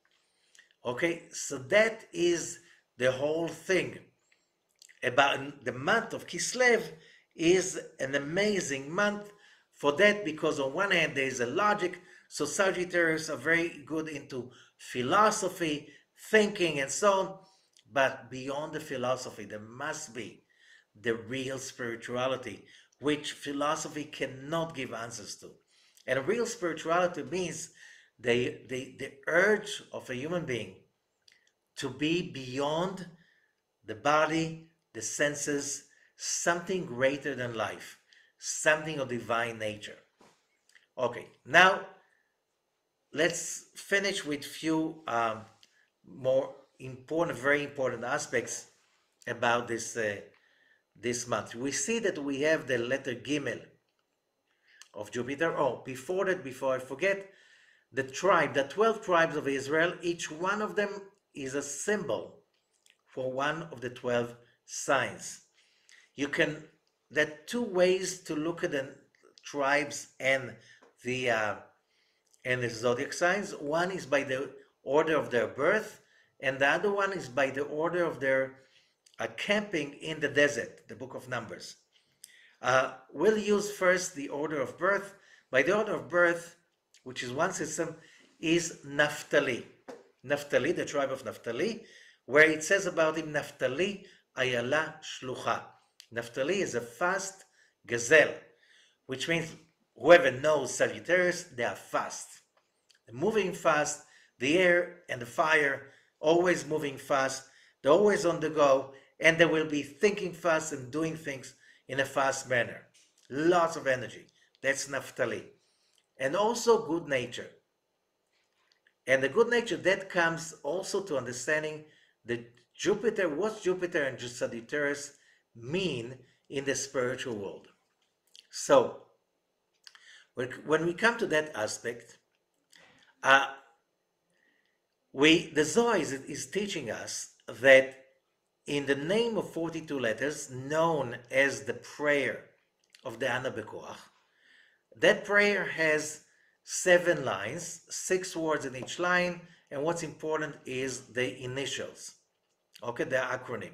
Okay, so that is the whole thing about the month of Kislev. Is an amazing month for that, because on one hand there is a logic. So Sagittarius are very good into philosophy, thinking, and so on. But beyond the philosophy, there must be the real spirituality, which philosophy cannot give answers to. And real spirituality means the urge of a human being to be beyond the body, the senses, something greater than life, something of divine nature. Okay, now let's finish with few more important, very important aspects about this month. We see that we have the letter Gimel of Jupiter. Oh, before that, before I forget, the 12 tribes of Israel, each one of them is a symbol for one of the 12 signs. There are two ways to look at the tribes and the zodiac signs. One is by the order of their birth, and the other one is by the order of their camping in the desert, the book of Numbers. We'll use first the order of birth. By the order of birth, which is one system, is Naphtali. Naphtali, the tribe of Naphtali, where it says about him, Naphtali Ayala Shlucha. Naphtali is a fast gazelle, which means whoever knows Sagittarius, they are fast. They're moving fast, the air and the fire, always moving fast, they're always on the go, and they will be thinking fast and doing things in a fast manner. Lots of energy. That's Naphtali. And also good nature. And the good nature, that comes also to understanding that Jupiter, what Jupiter and Sagittarius mean in the spiritual world. So, when we come to that aspect, the Zohar is teaching us that in the name of 42 letters, known as the prayer of the Ana Bekoach, that prayer has 7 lines, 6 words in each line, and what's important is the initials, okay, the acronym.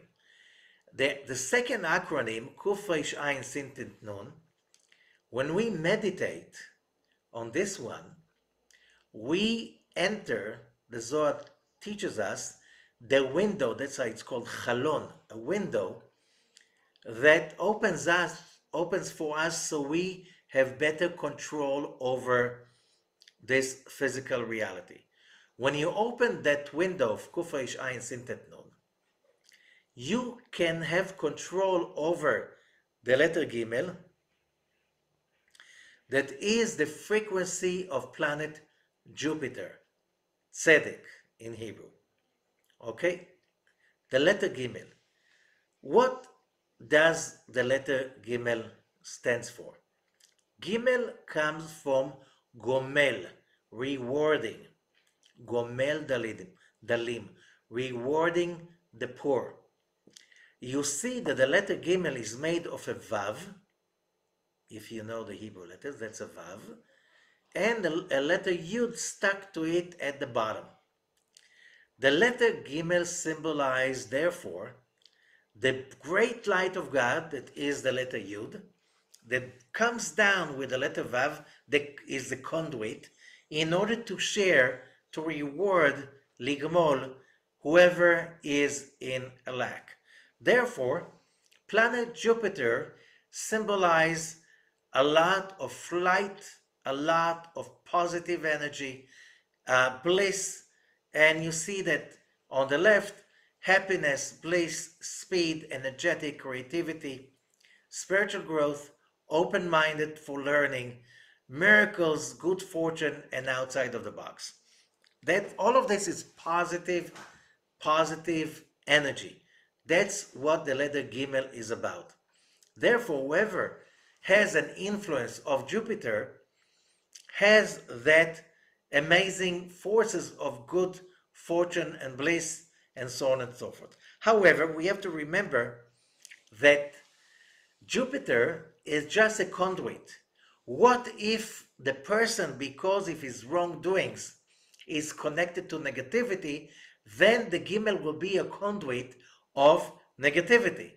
The second acronym, Kuf Reish Ayin Sin Tet Nun, when we meditate on this one, we enter, the Zohar teaches us, the window, that's why it's called Chalon, a window that opens for us so we have better control over this physical reality. When you open that window of Kuf Reish Ayin Sin Tet Nun, you can have control over the letter Gimel, that is the frequency of planet Jupiter, Tzedek in Hebrew. Okay? The letter Gimel. What does the letter Gimel stands for? Gimel comes from Gomel, rewarding. Gomel Dalim, rewarding the poor. You see that the letter Gimel is made of a Vav. If you know the Hebrew letters, that's a Vav. And a letter Yud stuck to it at the bottom. The letter Gimel symbolizes, therefore, the great light of God, that is the letter Yud, that comes down with the letter Vav, that is the conduit, in order to share, to reward, ligmol, whoever is in a lack. Therefore, planet Jupiter symbolize a lot of flight, a lot of positive energy, bliss, and you see that on the left, happiness, bliss, speed, energetic, creativity, spiritual growth, open-minded for learning, miracles, good fortune, and outside of the box. That all of this is positive, positive energy. That's what the letter Gimel is about. Therefore, whoever has an influence of Jupiter has that amazing forces of good fortune and bliss and so on and so forth. However, we have to remember that Jupiter is just a conduit. What if the person, because of his wrongdoings, is connected to negativity? Then the Gimel will be a conduit of negativity.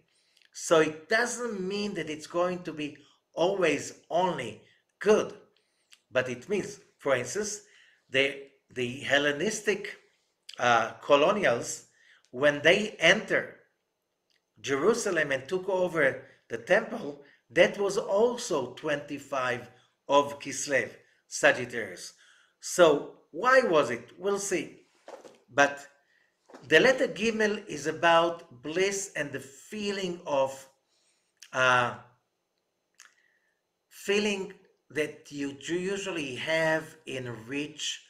So it doesn't mean that it's going to be always only good, but it means, for instance, the Hellenistic colonials, when they enter Jerusalem and took over the temple, that was also 25 of Kislev, Sagittarius. So why was it? We'll see. But the letter Gimel is about bliss and the feeling of feeling that you usually have in rich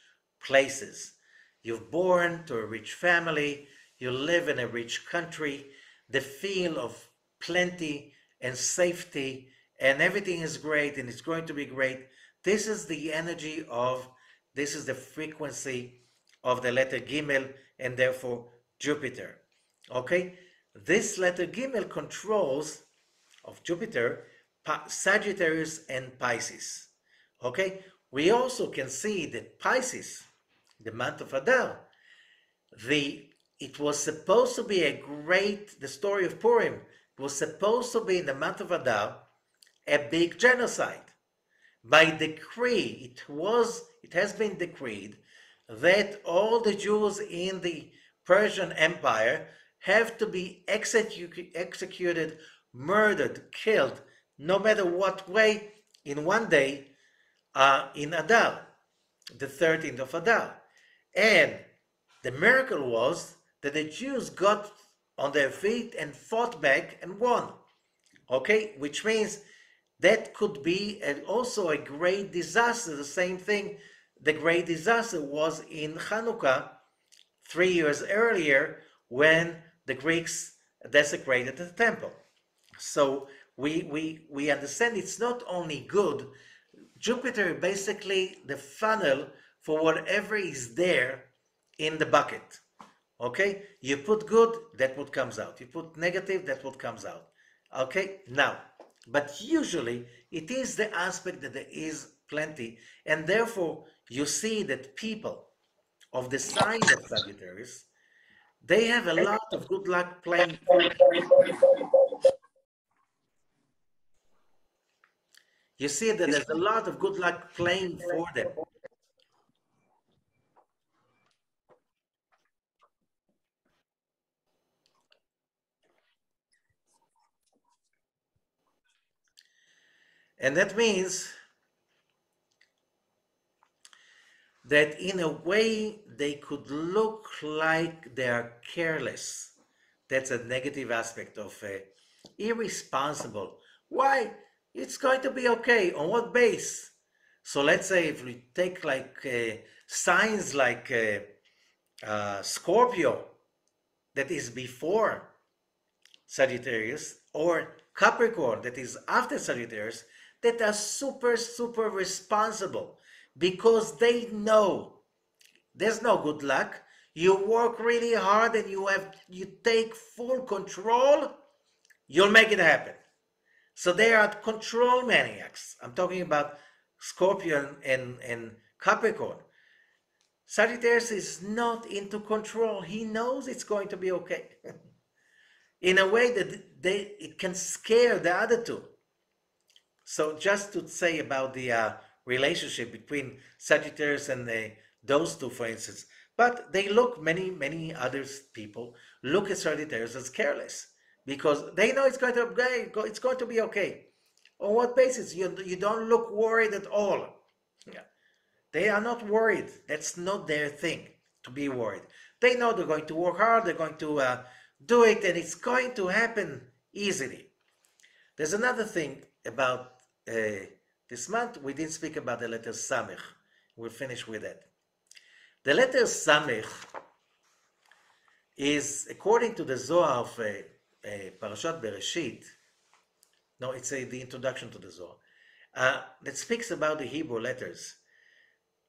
places. You're born to a rich family, you live in a rich country, the feel of plenty and safety, and everything is great and it's going to be great. This is the energy of, this is the frequency of the letter Gimel and therefore Jupiter. Okay? This letter Gimel controls of Jupiter, Sagittarius and Pisces. Okay? We also can see that Pisces, the month of Adar, it was supposed to be the story of Purim was supposed to be in the month of Adar a big genocide. By decree, it has been decreed that all the Jews in the Persian Empire have to be executed, murdered, killed, no matter what way, in one day, in Adar, the 13th of Adar. And the miracle was that the Jews got on their feet and fought back and won. Okay, which means that could be also a great disaster. The same thing, the great disaster was in Hanukkah 3 years earlier when the Greeks desecrated the temple. So we understand it's not only good. Jupiter is basically the funnel for whatever is there in the bucket. Okay, you put good, that what comes out. You put negative, that what comes out. Okay, now, but usually it is the aspect that there is plenty, and therefore you see that people of the sign of Sagittarius, they have a lot of good luck playing. You see that there's a lot of good luck playing for them. And that means that in a way they could look like they are careless. That's a negative aspect of irresponsible. Why? It's going to be okay. On what base? So let's say if we take like signs like Scorpio, that is before Sagittarius, or Capricorn, that is after Sagittarius, that are super, super responsible because they know there's no good luck. You work really hard and you take full control, you'll make it happen. So they are control maniacs. I'm talking about Scorpion and Capricorn. Sagittarius is not into control. He knows it's going to be okay. In a way that it can scare the other two. So just to say about the relationship between Sagittarius and those two, for instance, but they look, many other people look at Sagittarius as careless because they know it's going to it's going to be okay. On what basis? You don't look worried at all. Yeah. They are not worried. That's not their thing to be worried. They know they're going to work hard, they're going to do it, and it's going to happen easily. There's another thing about this month. We didn't speak about the letter Samech. We'll finish with that. The letter Samech is, according to the Zohar of Parashat Bereshit, no, it's the introduction to the Zohar, that speaks about the Hebrew letters.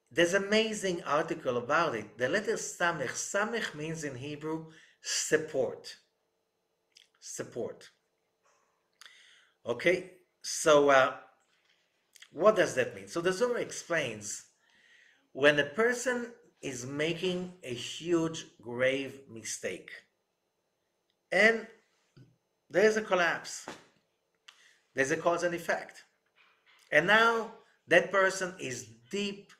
There's an amazing article about it. The letter Samech, Samech means in Hebrew support. Support. Okay, so what does that mean? So the Zohar explains when a person is making a huge, grave mistake and there's a collapse, there's a cause and effect, and now that person is deep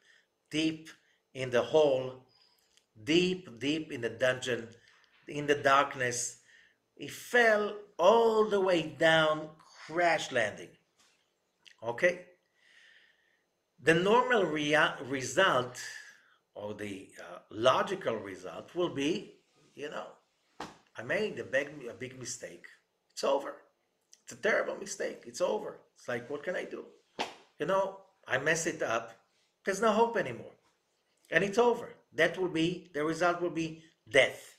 in the hole, deep in the dungeon, in the darkness. He fell all the way down, crash landing. Okay? The normal result, or the logical result, will be, I made a big mistake. It's over. It's a terrible mistake. It's over. It's like, what can I do? I mess it up. There's no hope anymore. And it's over. The result will be death.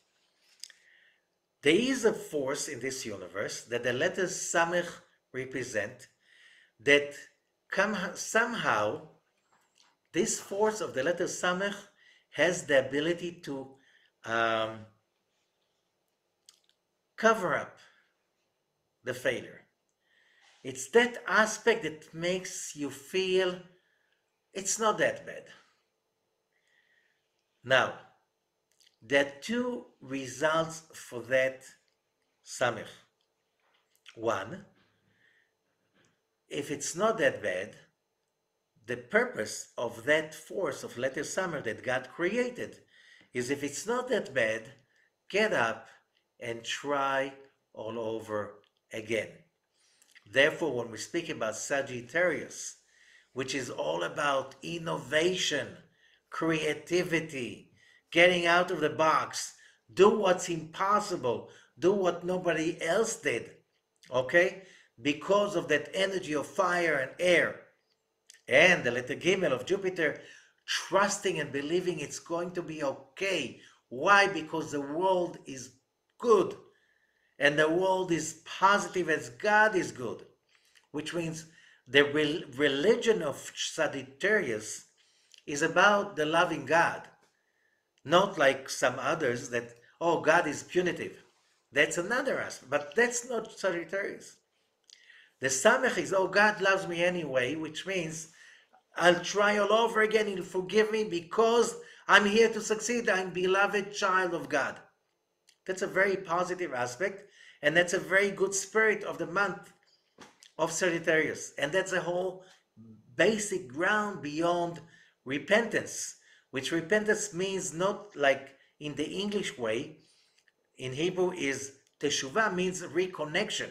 There is a force in this universe that the letters Samech represent, that somehow this force of the letter Samech has the ability to cover up the failure. It's that aspect that makes you feel it's not that bad. Now, there are two results for that Samech. One, if it's not that bad, the purpose of that force of letter Samech that God created is, if it's not that bad, get up and try all over again. Therefore, when we speak about Sagittarius, which is all about innovation, creativity, getting out of the box, do what's impossible, do what nobody else did, okay? Because of that energy of fire and air. And the letter Gimel of Jupiter, trusting and believing it's going to be okay. Why? Because the world is good. And the world is positive as God is good. Which means the religion of Sagittarius is about the loving God. Not like some others that, oh, God is punitive. That's another aspect. But that's not Sagittarius. The Samech is, oh, God loves me anyway, which means I'll try all over again. He'll forgive me because I'm here to succeed. I'm a beloved child of God. That's a very positive aspect, and that's a very good spirit of the month of Sagittarius. And that's a whole basic ground beyond repentance, which repentance means not like in the English way. In Hebrew is teshuvah, means reconnection.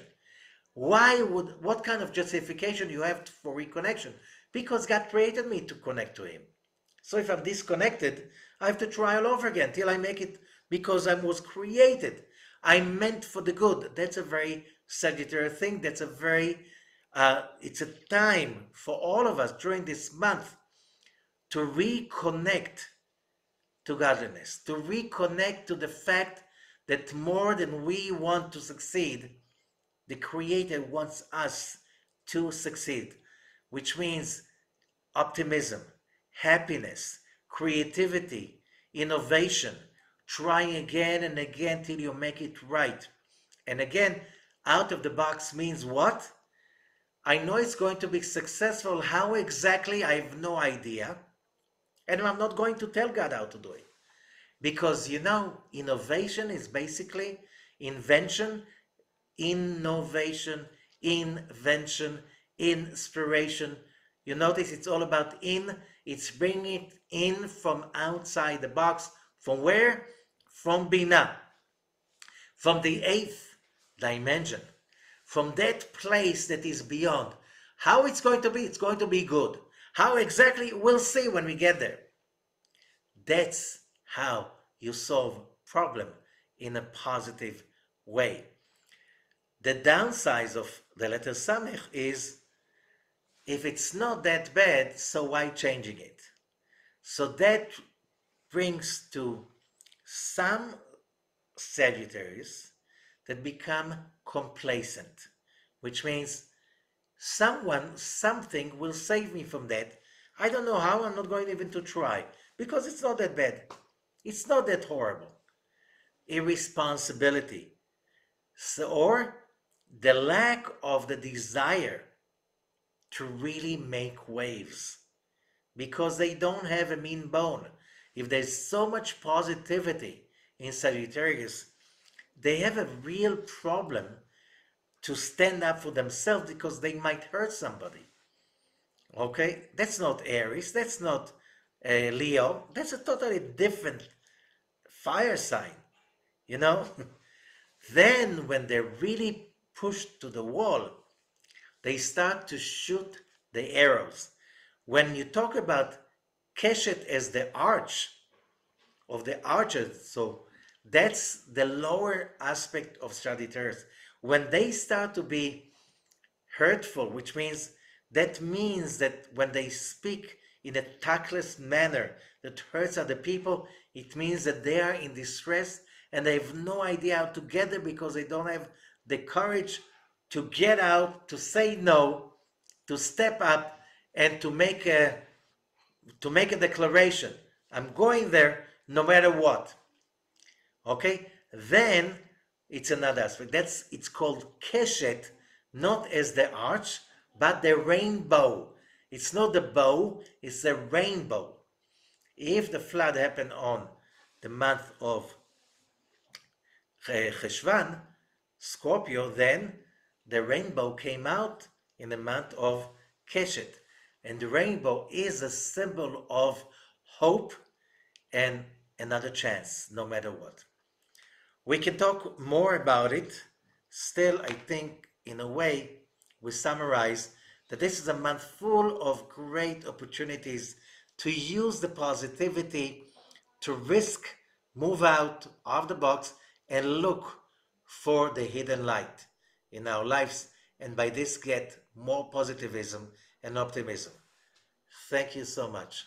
What kind of justification you have for reconnection? Because God created me to connect to Him. So if I'm disconnected, I have to try all over again till I make it, because I was created. I'm meant for the good. That's a very Sagittarius thing. That's a very, it's a time for all of us during this month to reconnect to godliness, to reconnect to the fact that more than we want to succeed, the Creator wants us to succeed, which means optimism, happiness, creativity, innovation, trying again and again till you make it right. And again, out of the box means what? I know it's going to be successful. How exactly? I have no idea. And I'm not going to tell God how to do it. Because, innovation is basically invention, innovation, invention, inspiration. You notice it's all about in. It's bringing it in from outside the box. From where? From Binah, from the eighth dimension, from that place that is beyond. How it's going to be? It's going to be good. How exactly? We'll see when we get there. That's how you solve problem in a positive way. The downside of the letter Samech is, if it's not that bad, so why changing it? So that brings to some Sagittarius that become complacent, which means something will save me from that. I don't know how, I'm not going even to try, because it's not that bad. It's not that horrible. Irresponsibility. So, or the lack of the desire to really make waves, because they don't have a mean bone. If there's so much positivity in Sagittarius, they have a real problem to stand up for themselves because they might hurt somebody. Okay, that's not Aries, that's not Leo, that's a totally different fire sign, you know. Then when they're really pushed to the wall, they start to shoot the arrows. When you talk about Keshet as the arch of the archers, so that's the lower aspect of Sagittarius. When they start to be hurtful, which means that when they speak in a tactless manner that hurts other people, it means that they are in distress and they have no idea how to get there because they don't have the courage to get out, to say no, to step up, and to make a declaration. I'm going there no matter what. Okay? Then it's another aspect. It's called Keshet, not as the arch, but the rainbow. It's not the bow, it's the rainbow. If the flood happened on the month of Cheshvan, Scorpio, then the rainbow came out in the month of Keshet. And the rainbow is a symbol of hope and another chance, no matter what. We can talk more about it. Still, I think, in a way, we summarize that this is a month full of great opportunities to use the positivity, to risk, move out of the box, and look for the hidden light in our lives, and by this get more positivism and optimism. Thank you so much.